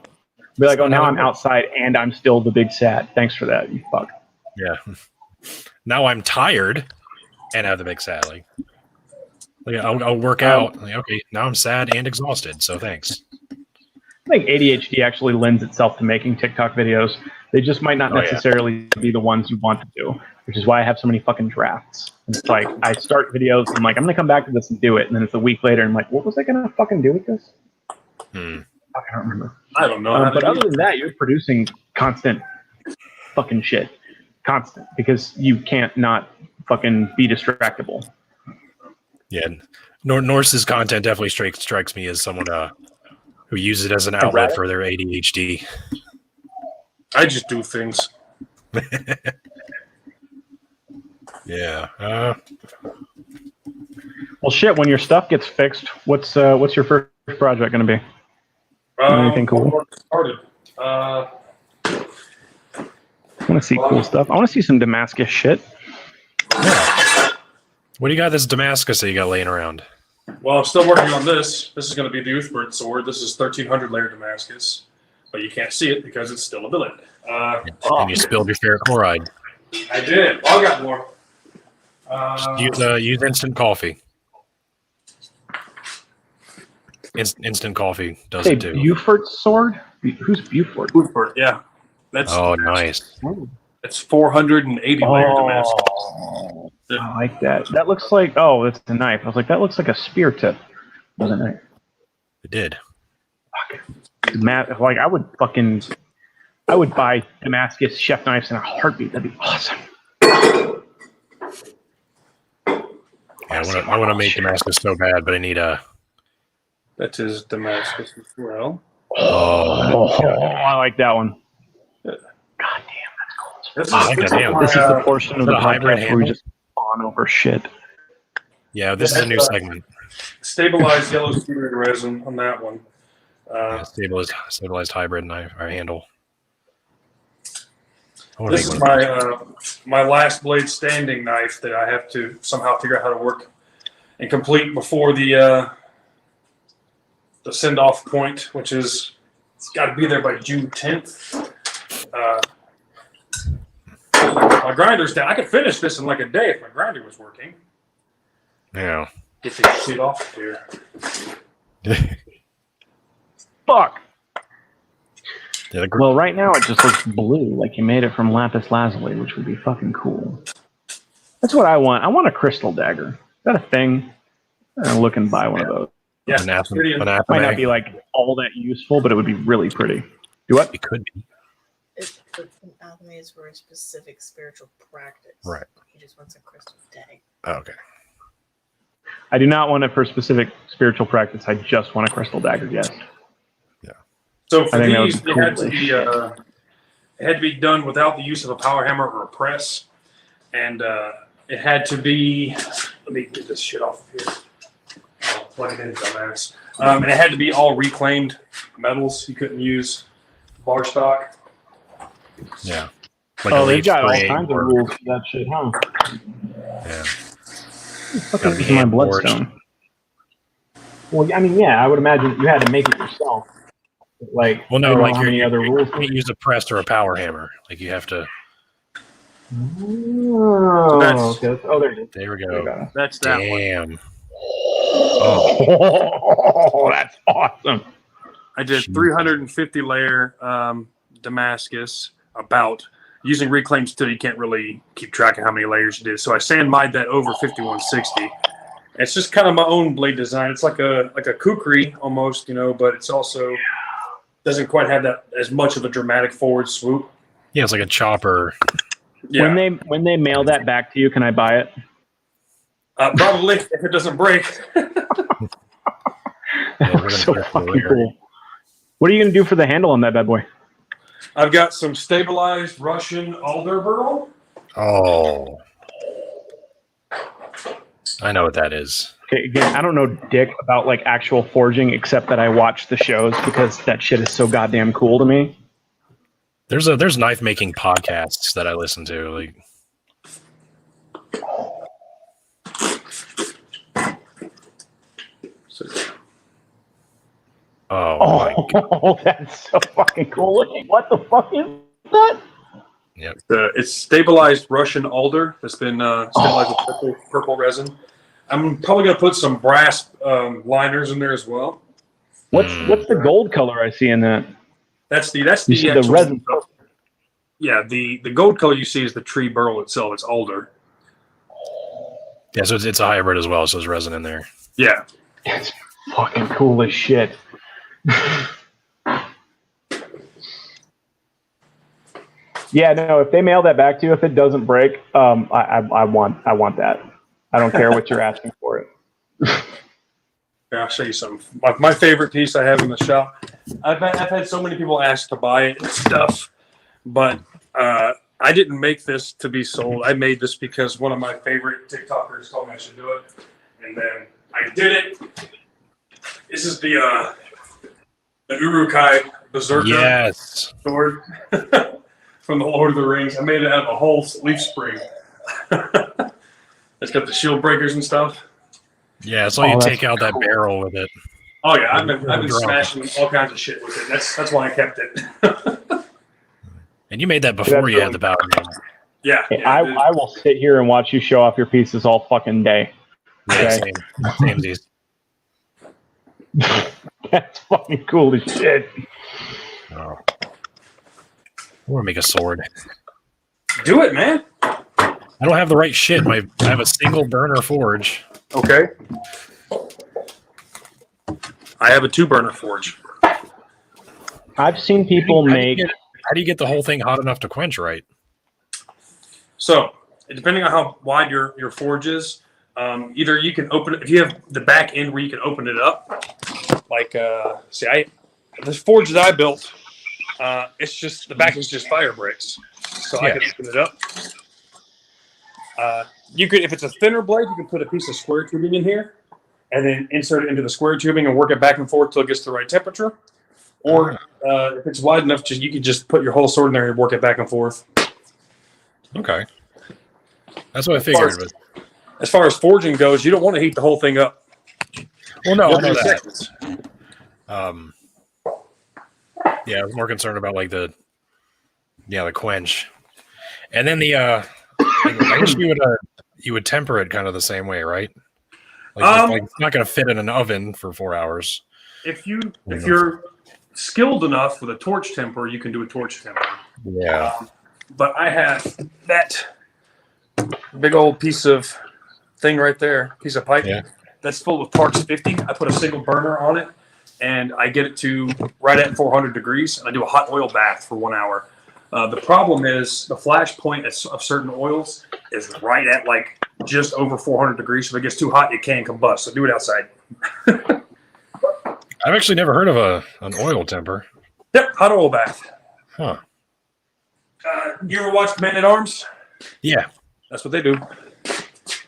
Be like, oh, now I'm outside and I'm still the big sad. Thanks for that, you fuck. Yeah. Now I'm tired and have the big sad. Like I'll work out. Like, okay, now I'm sad and exhausted. So thanks. I think ADHD actually lends itself to making TikTok videos. They just might not necessarily be the ones you want to do, which is why I have so many fucking drafts. And it's like I start videos and I'm like, I'm going to come back to this and do it. And then it's a week later and I'm like, what was I going to fucking do with this? I don't remember. I don't know. But other than that, you're producing constant fucking shit. Constant. Because you can't not fucking be distractible. Yeah. Norse's content definitely strikes me as someone who uses it as an outlet for their ADHD. I just do things. Yeah. Well, shit. When your stuff gets fixed, what's your first project going to be? Anything cool? Started. I want to see cool stuff. I want to see some Damascus shit. Yeah. What do you got this Damascus that you got laying around? Well, I'm still working on this. This is going to be the Uthbert sword. This is 1300 layer Damascus, but you can't see it because it's still a billet. And you spilled your ferric chloride. I did. I got more. Use instant coffee. Instant coffee does it too. Beaufort's sword? Who's Beaufort? Uthbert, yeah. That's nice. It's 480 layer Damascus. I like that. That looks like it's a knife. I was like, that looks like a spear tip. It was a knife. It did. Matt, like I would buy Damascus chef knives in a heartbeat. That'd be awesome. Yeah, I want to make Damascus so bad, but I need a. That is Damascus as well. I like that one. God damn, that's cool. This is the portion of the hybrid where we just fawn over shit. Yeah, this is a new segment. Stabilized yellow steering resin on that one. Stabilized hybrid knife or handle. This is my last blade standing knife that I have to somehow figure out how to work and complete before the send off point, which is it's got to be there by June 10th. My grinder's down. I could finish this in like a day if my grinder was working. Yeah. Get this shit off here. Fuck. Well, right now it just looks blue, like you made it from lapis lazuli, which would be fucking cool. That's what I want. I want a crystal dagger. Is that a thing? I'm looking to buy one of those. Yeah, it might not be like all that useful, but it would be really pretty. Do what? It could be. It's alchemy is for a specific spiritual practice. Right. He just wants a crystal dagger. Oh, okay. I do not want it for a specific spiritual practice. I just want a crystal dagger. Yes. Yeah. So for these, it had to be done without the use of a power hammer or a press, and it had to be. Let me get this shit off of here. I'll plug it in, dumbass. And it had to be all reclaimed metals. You couldn't use bar stock. Yeah. Like they've got all kinds of rules for that shit, huh? Yeah. This is my bloodstone. Well, I mean, yeah, I would imagine you had to make it yourself. Like, well, no, like how many other rules? You can't use a press or a power hammer. Like you have to. Oh, okay. There it is. There we go. That's that one. Damn. Oh, that's awesome. I did 350 layer Damascus about using reclaimed steel. You can't really keep track of how many layers you did. So I sand mined that over 5160. It's just kind of my own blade design. It's like a kukri almost, but it's also doesn't quite have that as much of a dramatic forward swoop. Yeah, it's like a chopper. Yeah. When they mail that back to you, can I buy it? Probably if it doesn't break. That's so fucking cool. What are you gonna do for the handle on that bad boy? I've got some stabilized Russian alder burl. Oh, I know what that is. Okay, again, I don't know dick about like actual forging, except that I watch the shows because that shit is so goddamn cool to me. There's knife making podcasts that I listen to. Like, oh, that's so fucking cool looking. What the fuck is that? Yep. It's stabilized Russian alder that's been stabilized with purple resin. I'm probably gonna put some brass liners in there as well. What's the gold color I see in that? That's the actual resin. Yeah, the gold color you see is the tree burl itself. It's alder. Yeah, so it's a hybrid as well. So there's resin in there. Yeah, That's fucking cool as shit. Yeah, no. If they mail that back to you, if it doesn't break, I want that. I don't care what you're asking for it. Here, I'll show you something. My favorite piece I have in the shop. I've had so many people ask to buy it and stuff, but I didn't make this to be sold. I made this because one of my favorite TikTokers told me I should do it, and then I did it. This is the Uruk-hai Berserker sword from the Lord of the Rings. I made it out of a whole leaf spring. It's got the shield breakers and stuff. Yeah, so you take out that barrel with it. Oh yeah, I've been smashing all kinds of shit with it. That's why I kept it. And you made that before you had the power. Yeah. Hey, I will sit here and watch you show off your pieces all fucking day. Okay? Yeah, same. That's fucking cool as shit. Oh. I want to make a sword. Do it, man. I don't have the right shit. I have a single burner forge. Okay. I have a 2-burner forge. I've seen people make. How do you get the whole thing hot enough to quench right? So, depending on how wide your forge is, either you can open it, if you have the back end where you can open it up, like, this forge that I built, it's just, the back is just fire bricks. So I can open it up. You could, if it's a thinner blade, you can put a piece of square tubing in here and then insert it into the square tubing and work it back and forth till it gets the right temperature. Or if it's wide enough, you can just put your whole sword in there and work it back and forth. Okay. That's what I figured. As far as forging goes, you don't want to heat the whole thing up. Well, no, I know that. Yeah, I was more concerned about like the quench, and then I guess you would temper it kind of the same way, right? Like it's not going to fit in an oven for 4 hours. If you're skilled enough with a torch temper, you can do a torch temper. Yeah. But I have that big old piece of thing right there, piece of pipe that's full of Parks 50. I put a single burner on it, and I get it to right at 400 degrees, and I do a hot oil bath for 1 hour. The problem is the flash point of certain oils is right at like just over 400 degrees. So if it gets too hot, it can combust. So do it outside. I've actually never heard of an oil temper. Yep, hot oil bath. Huh. You ever watched Men at Arms? Yeah. That's what they do.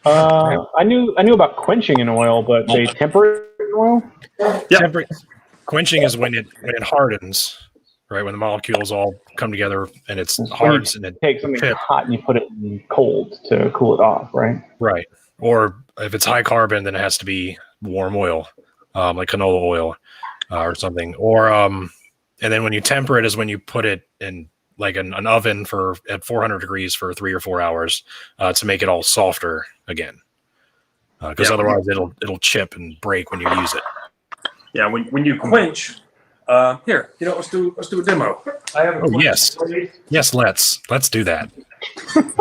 I knew about quenching in oil, but they temper it in oil? Yeah. Quenching is when it hardens, right? When the molecules all come together and it's hard and it take something hot and you put it in cold to cool it off, right? Right. Or if it's high carbon, then it has to be warm oil, like canola oil or something. Or and then when you temper it is when you put it in like an oven at 400 degrees for 3 or 4 hours to make it all softer again. Because otherwise it'll chip and break when you use it. Yeah, when you quench, here, let's do a demo. I have a yes, let's do that. Here's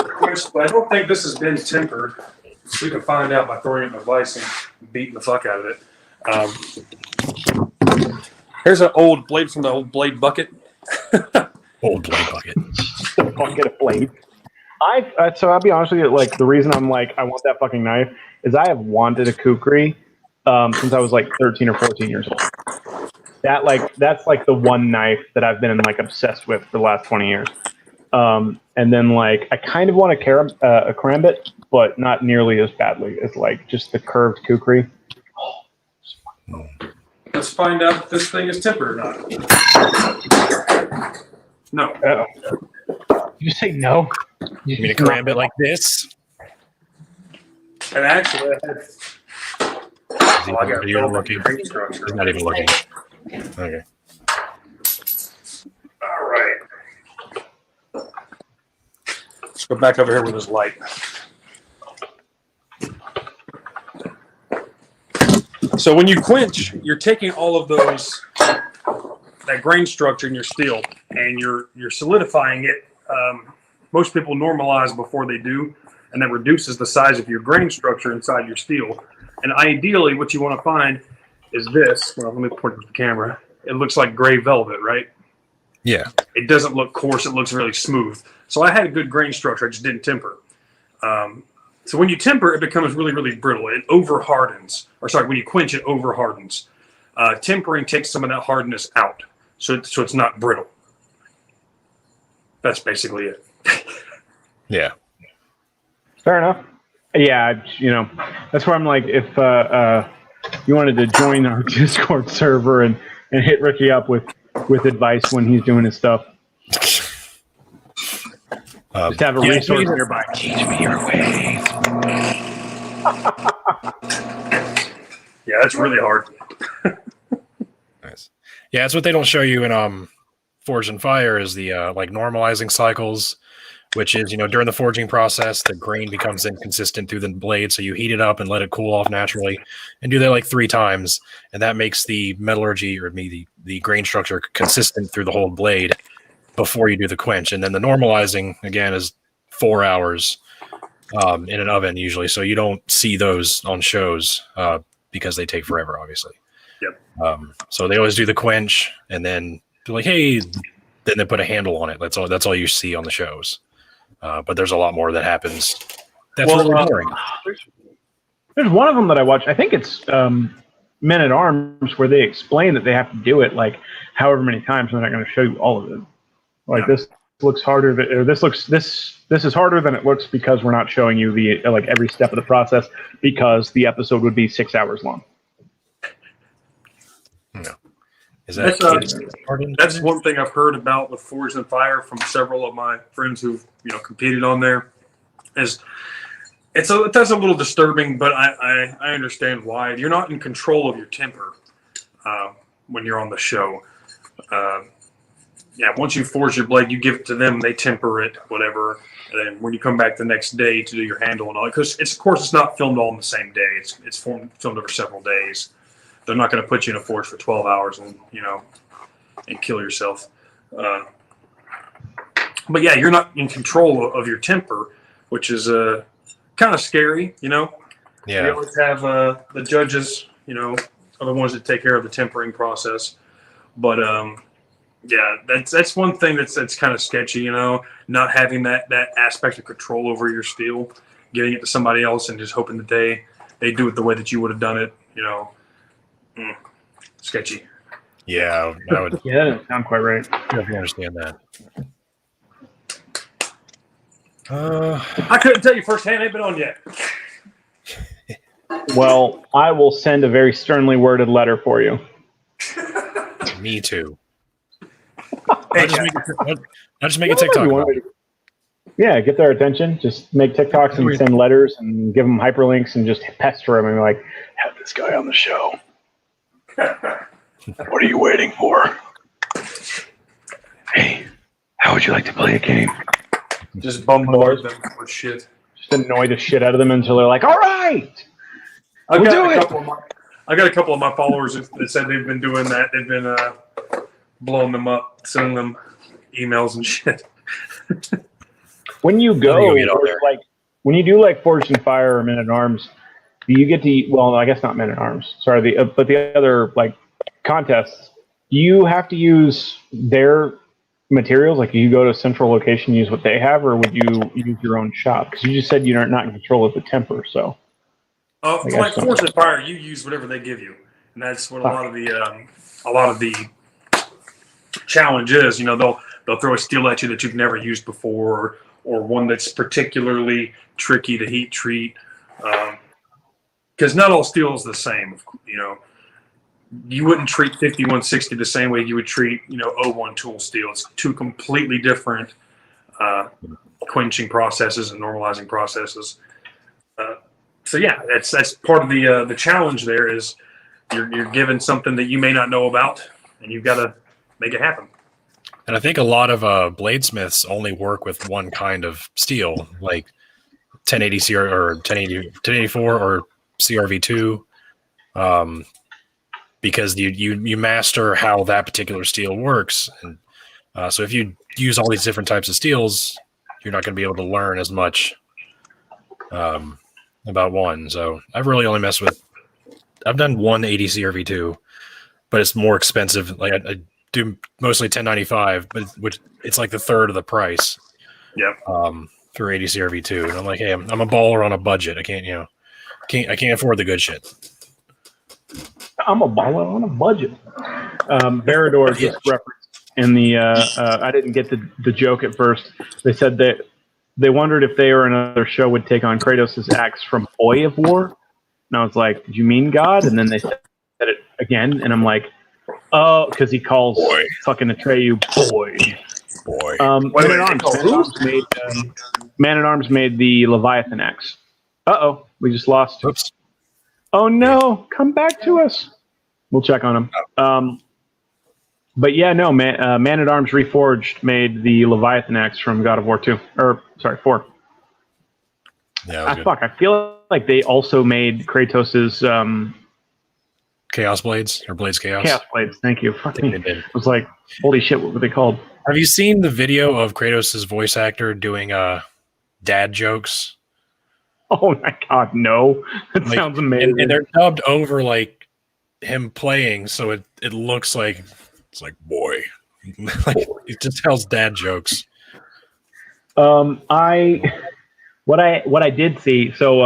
the quench, but I don't think this has been tempered. We can find out by throwing it in the vise and beating the fuck out of it. Here's an old blade from the old blade bucket. Old blade bucket. Bucket of blade. So I'll be honest with you. Like the reason I'm like I want that fucking knife is I have wanted a kukri since I was like 13 or 14 years old. That's like the one knife that I've been like obsessed with for the last 20 years. And then like I kind of want a karambit, but not nearly as badly as like just the curved kukri. Let's find out if this thing is tempered or not. No. Uh-oh. Did you say no? You mean a karambit like this? And actually, I got You're looking. He's not even looking. Okay. All right. Let's go back over here with this light. So when you quench, you're taking all of that grain structure in your steel, and you're solidifying it. Most people normalize before they do, and that reduces the size of your grain structure inside your steel. And ideally, what you want to find is this. Well, let me point it to the camera. It looks like gray velvet, right? Yeah. It doesn't look coarse. It looks really smooth. So I had a good grain structure. I just didn't temper. So when you temper, it becomes really, really brittle. It over-hardens. Or sorry, when you quench, it over-hardens. Tempering takes some of that hardness out, so it's not brittle. That's basically it. Yeah. Fair enough. Yeah, that's where I'm like, if you wanted to join our Discord server and hit Ricky up with advice when he's doing his stuff. Just have a resource nearby. Teach me your ways. Yeah, that's really hard. Nice. Yeah, that's what they don't show you in Forged in Fire is the like normalizing cycles, which is during the forging process the grain becomes inconsistent through the blade, so you heat it up and let it cool off naturally, and do that like 3 times, and that makes the metallurgy or the grain structure consistent through the whole blade before you do the quench. And then the normalizing again is 4 hours in an oven usually, so you don't see those on shows because they take forever, obviously. Yep. So they always do the quench, and then they're like, hey, then they put a handle on it. That's all you see on the shows. But there's a lot more that happens. That's really boring. There's one of them that I watched. I think it's Men at Arms, where they explain that they have to do it like however many times, and they're not going to show you all of it. Like this looks harder. This is harder than it looks because we're not showing you the like every step of the process, because the episode would be 6 hours long. No. Is that that's one thing I've heard about with Forged in Fire from several of my friends who've competed on there. Is that's a little disturbing, but I understand why. You're not in control of your temper when you're on the show. Once you forge your blade, you give it to them, they temper it, whatever. And then when you come back the next day to do your handle and all, because of course it's not filmed all in the same day. It's filmed over several days. They're not going to put you in a forge for 12 hours and and kill yourself. But yeah, you're not in control of your temper, which is kind of scary. Yeah. We always have the judges, are the ones that take care of the tempering process. But yeah, that's one thing that's kind of sketchy. Not having that aspect of control over your steel, giving it to somebody else and just hoping that they do it the way that you would have done it. Sketchy. Yeah, I would. Yeah, that doesn't sound quite right. Definitely understand that. I couldn't tell you firsthand. They've been on yet. Well, I will send a very sternly worded letter for you. Me too. Hey, I'll just make a TikTok. Yeah, get their attention. Just make TikToks and send letters and give them hyperlinks and just pester them and be like, have this guy on the show. What are you waiting for? Hey, how would you like to play a game? Just bombard them with shit. Just annoy the shit out of them until they're like, all right, I we'll got a couple of my followers that said they've been doing that. They've been blowing them up, sending them emails and shit. When you go, when you do like Forged in Fire or Men at Arms, do you get to? Well, I guess not Men at Arms. Sorry, but the other like contests. Do you have to use their materials? Like, you go to a central location, use what they have, or would you use your own shop? Because you just said you're not in control of the temper, so. For like Force and Fire, you use whatever they give you, and that's what a lot of the challenge is. You know, they'll throw a steel at you that you've never used before, or one that's particularly tricky to heat treat. Because not all steel is the same. You know, you wouldn't treat 5160 the same way you would treat, you know, O1 tool steel. It's two completely different quenching processes and normalizing processes. So yeah, that's part of the challenge. There is you're given something that you may not know about, and you've got to make it happen. And I think a lot of bladesmiths only work with one kind of steel, like 1080 CR or 1084 or CRV2, because you master how that particular steel works. And so if you use all these different types of steels, you're not going to be able to learn as much about one. So I've really only I've done 180 CRV2, but it's more expensive. Like I do mostly 1095, but which it's like the third of the price. Yep. For 80 CRV2, and I'm like, hey, I'm a baller on a budget. I can't afford the good shit. I'm a baller on a budget. Verador just referenced in the. I didn't get the joke at first. They said that they wondered if they or another show would take on Kratos' axe from Boy of War. And I was like, did you mean God? And then they said it again, and I'm like, oh, because he calls fucking Atreyu boy. Man at Arms made the Leviathan axe. Uh-oh, we just lost. Oops. Oh no, come back to us. We'll check on him. But yeah, no, Man at Arms Reforged made the Leviathan axe from God of War 2. Or, sorry, 4. Yeah, I feel like they also made Kratos' Chaos Blades or Blades Chaos? Chaos Blades, thank you. I think they did. I was like, holy shit, what were they called? Have you seen the video of Kratos' voice actor doing dad jokes? Oh my god, no. That sounds amazing. And they're dubbed over like him playing, so it looks like it's like boy. Like it just tells dad jokes. What I did see, so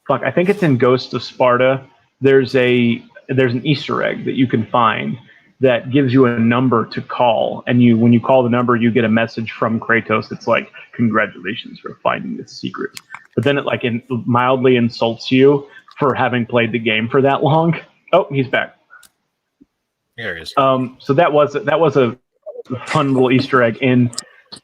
I think it's in Ghost of Sparta. There's an Easter egg that you can find that gives you a number to call, and when you call the number, you get a message from Kratos that's like, congratulations for finding this secret. But then it like mildly insults you for having played the game for that long. Oh, he's back. There he is. So that was a fun little Easter egg in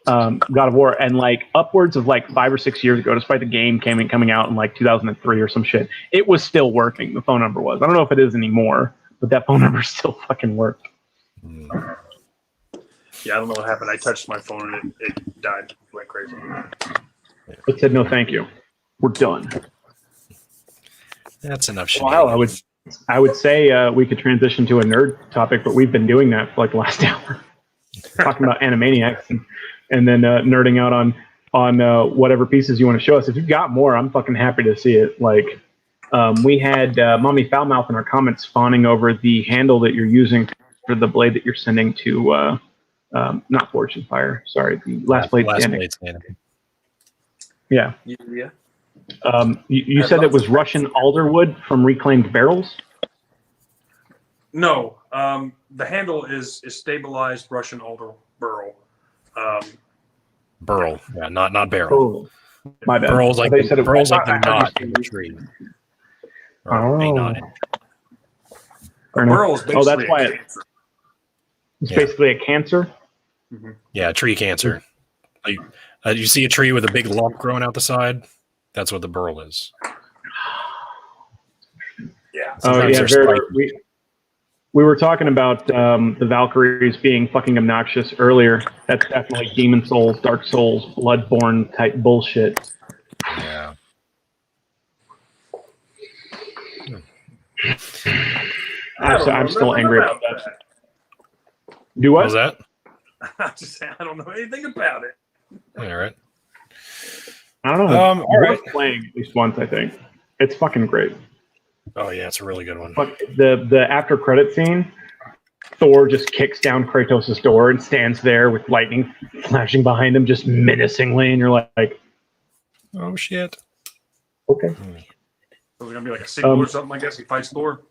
God of War, and like upwards of like 5 or 6 years ago, despite the game coming out in like 2003 or some shit, it was still working. The phone number was. I don't know if it is anymore, but that phone number still fucking worked. Yeah, I don't know what happened. I touched my phone and it died. It went crazy. It said no, thank you. We're done. That's enough shit. Well, I would say we could transition to a nerd topic, but we've been doing that for like the last hour, talking about Animaniacs and then nerding out on whatever pieces you want to show us. If you've got more, I'm fucking happy to see it. Like we had Mommy Foulmouth in our comments fawning over the handle that you're using for the blade that you're sending to not Forged in Fire. Sorry, the Last Blade Standing. Yeah. Yeah. You said it was Russian alderwood from reclaimed barrels? No. The handle is stabilized Russian alder burl. Burl. Yeah, not barrel. Oh, my bad. Burl's like the knot in in the tree. Or Oh. knot. Burl is basically that's why it's basically a cancer. Mm-hmm. Yeah, tree cancer. Like, you see a tree with a big lump growing out the side? That's what the burl is. Yeah. Sometimes they're spiky. We were talking about the Valkyries being fucking obnoxious earlier. That's definitely Demon Souls, Dark Souls, Bloodborne type bullshit. Yeah. I'm still angry about that. Do what? What was that? I just say I don't know anything about it. All right. I don't know. All right. Worth playing at least once, I think. It's fucking great. Oh yeah, it's a really good one. But the after credit scene Thor just kicks down Kratos' door and stands there with lightning flashing behind him, just menacingly, and you're like, Oh shit. okay. So it's gonna be like a sequel or something. I guess he fights Thor.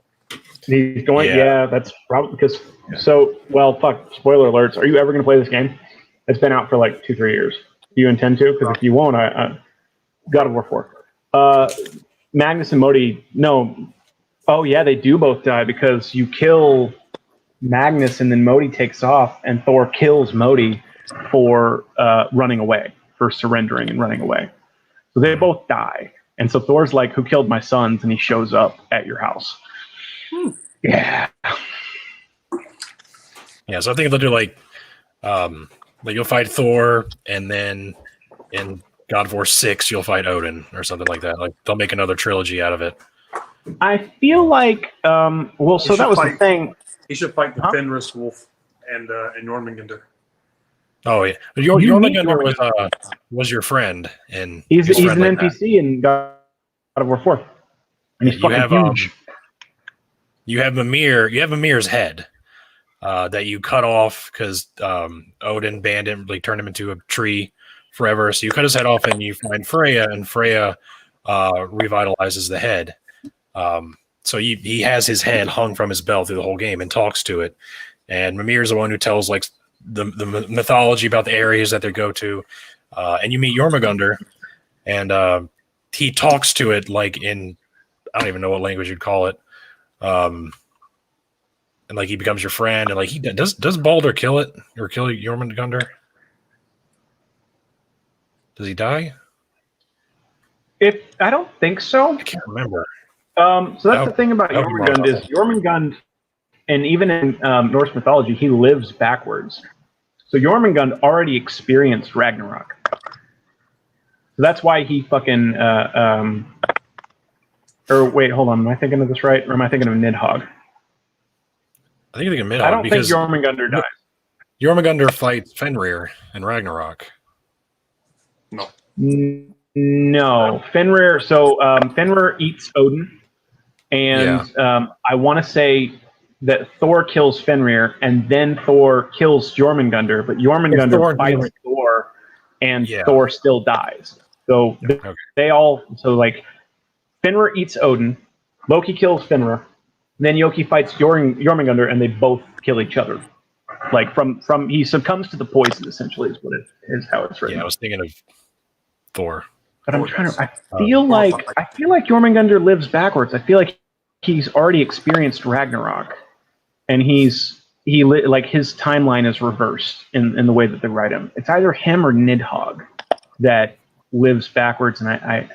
He's going, Yeah. yeah, that's probably because. So, well, fuck. Spoiler alerts. Are you ever going to play this game? It's been out for like 2-3 years. Do you intend to? Because if you won't, I God of War 4. Magnus and Modi. No. Oh yeah, they do both die because you kill Magnus and then Modi takes off, and Thor kills Modi for running away, for surrendering and running away. So they both die, and so Thor's like, "Who killed my sons?" And he shows up at your house. Yeah. Yeah, so I think they'll do like you'll fight Thor, and then in God of War 6 you'll fight Odin or something like that. Like they'll make another trilogy out of it. I feel like, well, so that was the thing. He should fight the Fenris Wolf and Jormungandr. Oh yeah, but Jormungandr was your friend, and He's an friendly NPC in God of War 4, and he's fucking huge. You have Mimir. You have Mimir's head that you cut off because Odin banned him, like turned him into a tree forever. So you cut his head off, and you find Freya, and Freya revitalizes the head. So he has his head hung from his belt through the whole game and talks to it. And Mimir's the one who tells like the mythology about the areas that they go to. And you meet Jormungandr, and he talks to it like in, I don't even know what language you'd call it. And like he becomes your friend, and like he does Baldur kill it or kill Jormungandr? Does he die? I don't think so. I can't remember. So that's the thing about Jormungand is Jormungand, and even in Norse mythology, he lives backwards. So Jormungand already experienced Ragnarok. So that's why he fucking. Or wait, hold on. Am I thinking of this right, or am I thinking of Nidhogg? I think you're thinking Nidhogg. I don't think Jormungandr dies. Jormungandr fights Fenrir in Ragnarok. No. No, Fenrir. So Fenrir eats Odin, and I want to say that Thor kills Fenrir, and then Thor kills Jormungandr, but Jormungandr fights Thor, and Thor still dies. So they all. So like Fenrir eats Odin, Loki kills Fenrir, then Loki fights Jormungandr, and they both kill each other. Like from he succumbs to the poison. Essentially, is what it is. How it's written. Yeah, I was thinking of Thor. But I'm trying to. I feel like Jormungandr lives backwards. I feel like he's already experienced Ragnarok, and like his timeline is reversed in the way that they write him. It's either him or Nidhogg that lives backwards, and I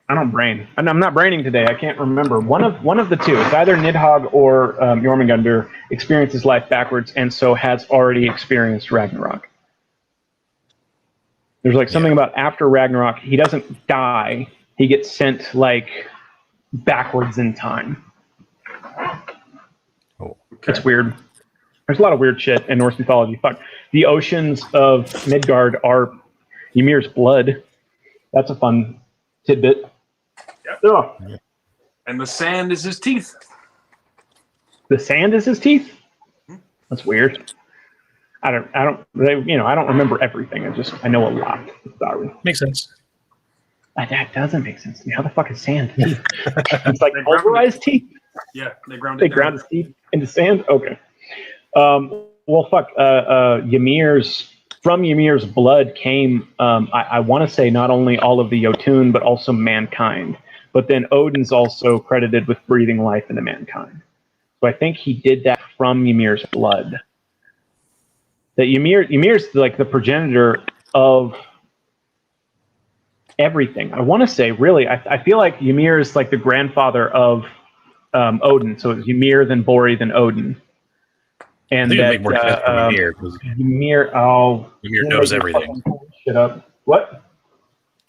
don't brain. I'm not braining today. I can't remember. One of the two. It's either Nidhogg or Jormungandr experiences life backwards, and so has already experienced Ragnarok. There's like something about after Ragnarok, he doesn't die. He gets sent like backwards in time. Oh, okay. It's weird. There's a lot of weird shit in Norse mythology. Fuck. The oceans of Midgard are Ymir's blood. That's a fun tidbit. Yep. Oh. And the sand is his teeth. The sand is his teeth? That's weird. I don't remember everything. I know a lot. Sorry. Makes sense. That doesn't make sense to me. How the fuck is sand teeth? It's like pulverized teeth? Yeah, they ground his teeth into sand? Okay. Well, fuck. From Ymir's blood came, I want to say, not only all of the Jotun, but also mankind. But then Odin's also credited with breathing life into mankind. So I think he did that from Ymir's blood. That Ymir's like the progenitor of everything. I want to say, really, I feel like Ymir is like the grandfather of Odin. So it's Ymir, then Bori, then Odin. And I think it'd make more sense for Ymir, because Ymir knows everything. Shut up. What?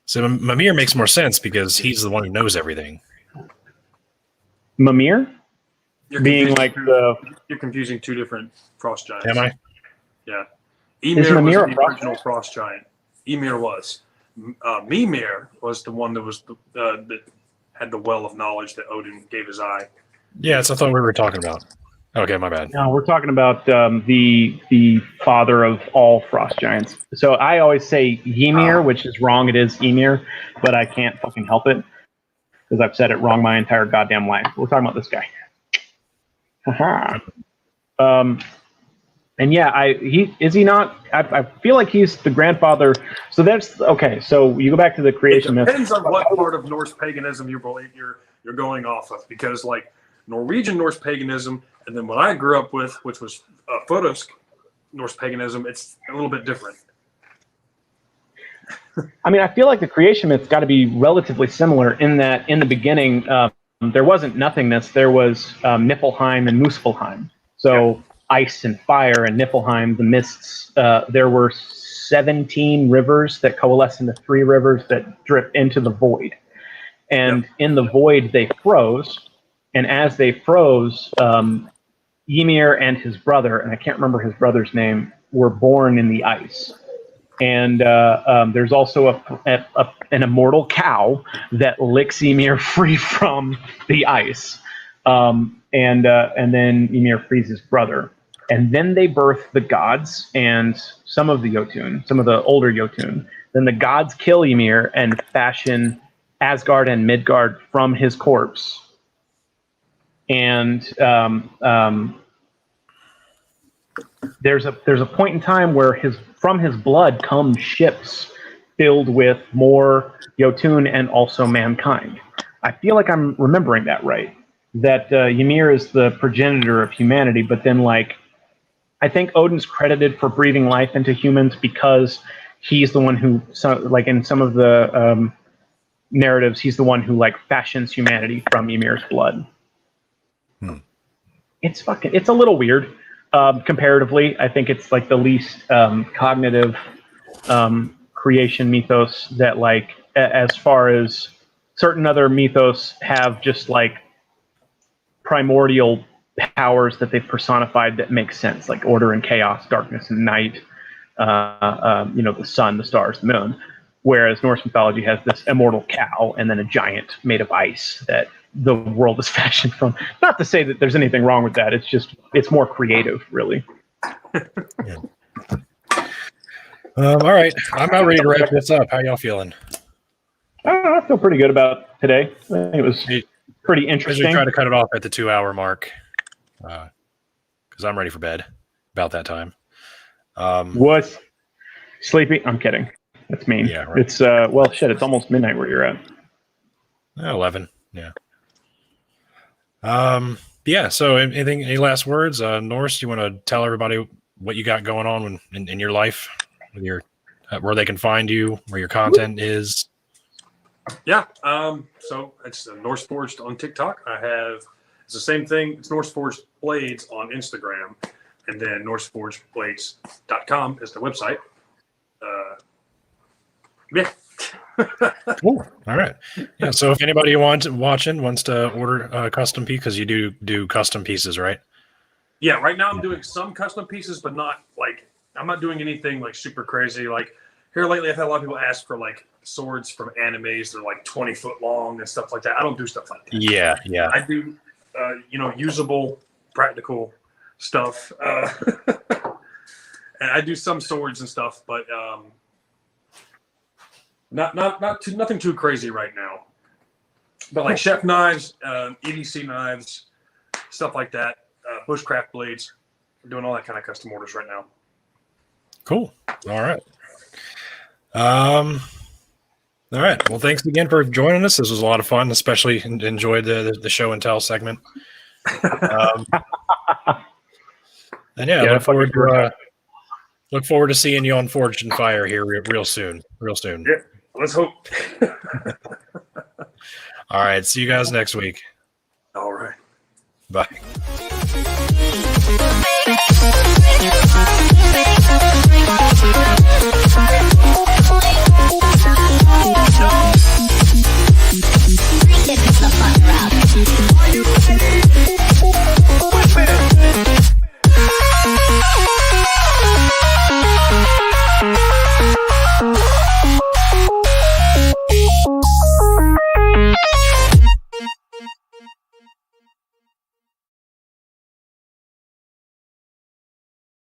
So Mimir makes more sense because he's the one who knows everything. Mimir? You're confusing two different frost giants. Am I? Yeah. Ymir was the frost original frost giant. Ymir was. Mimir was the one that was that had the well of knowledge that Odin gave his eye. Yeah, that's I thought we were talking about. Okay, my bad. No, we're talking about the father of all frost giants. So I always say Ymir, which is wrong. It is Ymir, but I can't fucking help it because I've said it wrong my entire goddamn life. We're talking about this guy. Haha. And yeah, he is he not? I feel like he's the grandfather. So that's okay. So you go back to the creation It myth. depends on what part of Norse paganism you're going off of, because like Norwegian Norse paganism, and then what I grew up with, which was Photos Norse paganism, it's a little bit different. I mean, I feel like the creation myth's got to be relatively similar in that in the beginning there wasn't nothingness. There was Niflheim and Muspelheim. So ice and fire and Niflheim, the mists. There were 17 rivers that coalesce into 3 rivers that drip into the void. And in the void, they froze. And as they froze, Ymir and his brother, and I can't remember his brother's name, were born in the ice. And there's also an immortal cow that licks Ymir free from the ice. And then Ymir frees his brother. And then they birth the gods and some of the Jotun, some of the older Jotun. Then the gods kill Ymir and fashion Asgard and Midgard from his corpse. And there's a point in time where from his blood come ships filled with more Jotun and also mankind. I feel like I'm remembering that right. That Ymir is the progenitor of humanity, but then I think Odin's credited for breathing life into humans because he's the one who, in some of the narratives, he's the one who fashions humanity from Ymir's blood. It's a little weird comparatively. I think it's the least cognitive creation mythos that as far as certain other mythos have just primordial powers that they've personified that make sense, like order and chaos, darkness and night, the sun, the stars, the moon. Whereas Norse mythology has this immortal cow and then a giant made of ice that the world is fashioned from. Not to say that there's anything wrong with that. It's more creative, really. All right, I'm about ready to wrap this up. How y'all feeling? I feel pretty good about today. I think it was pretty interesting. We try to cut it off at the 2-hour mark because I'm ready for bed about that time. Was sleepy? I'm kidding. That's mean. Yeah, right. It's it's almost midnight where you're at. 11. Yeah. Yeah. So, any last words, Norse? You want to tell everybody what you got going on in your life, with your where they can find you, where your content is? Yeah. So it's NorseForged on TikTok. It's the same thing. It's NorseForged Blades on Instagram, and then NorseForgedBlades.com is the website. Yeah. Cool. All right. Yeah. So if anybody wants to order a custom piece, because you do custom pieces, right? Yeah. Right now I'm doing some custom pieces, but not I'm not doing anything super crazy. Here lately, I've had a lot of people ask for swords from animes. They're 20 foot long and stuff like that. I don't do stuff like that. Yeah. Yeah. I do, usable, practical stuff. And I do some swords and stuff, but nothing too crazy right now. But chef knives, EDC knives, stuff like that, bushcraft blades. I'm doing all that kind of custom orders right now. Cool. All right. All right. Well, thanks again for joining us. This was a lot of fun, especially enjoyed the show and tell segment. And look forward to seeing you on Forged and Fire here real soon. Yeah, let's hope. All right. See you guys next week. All right. Bye.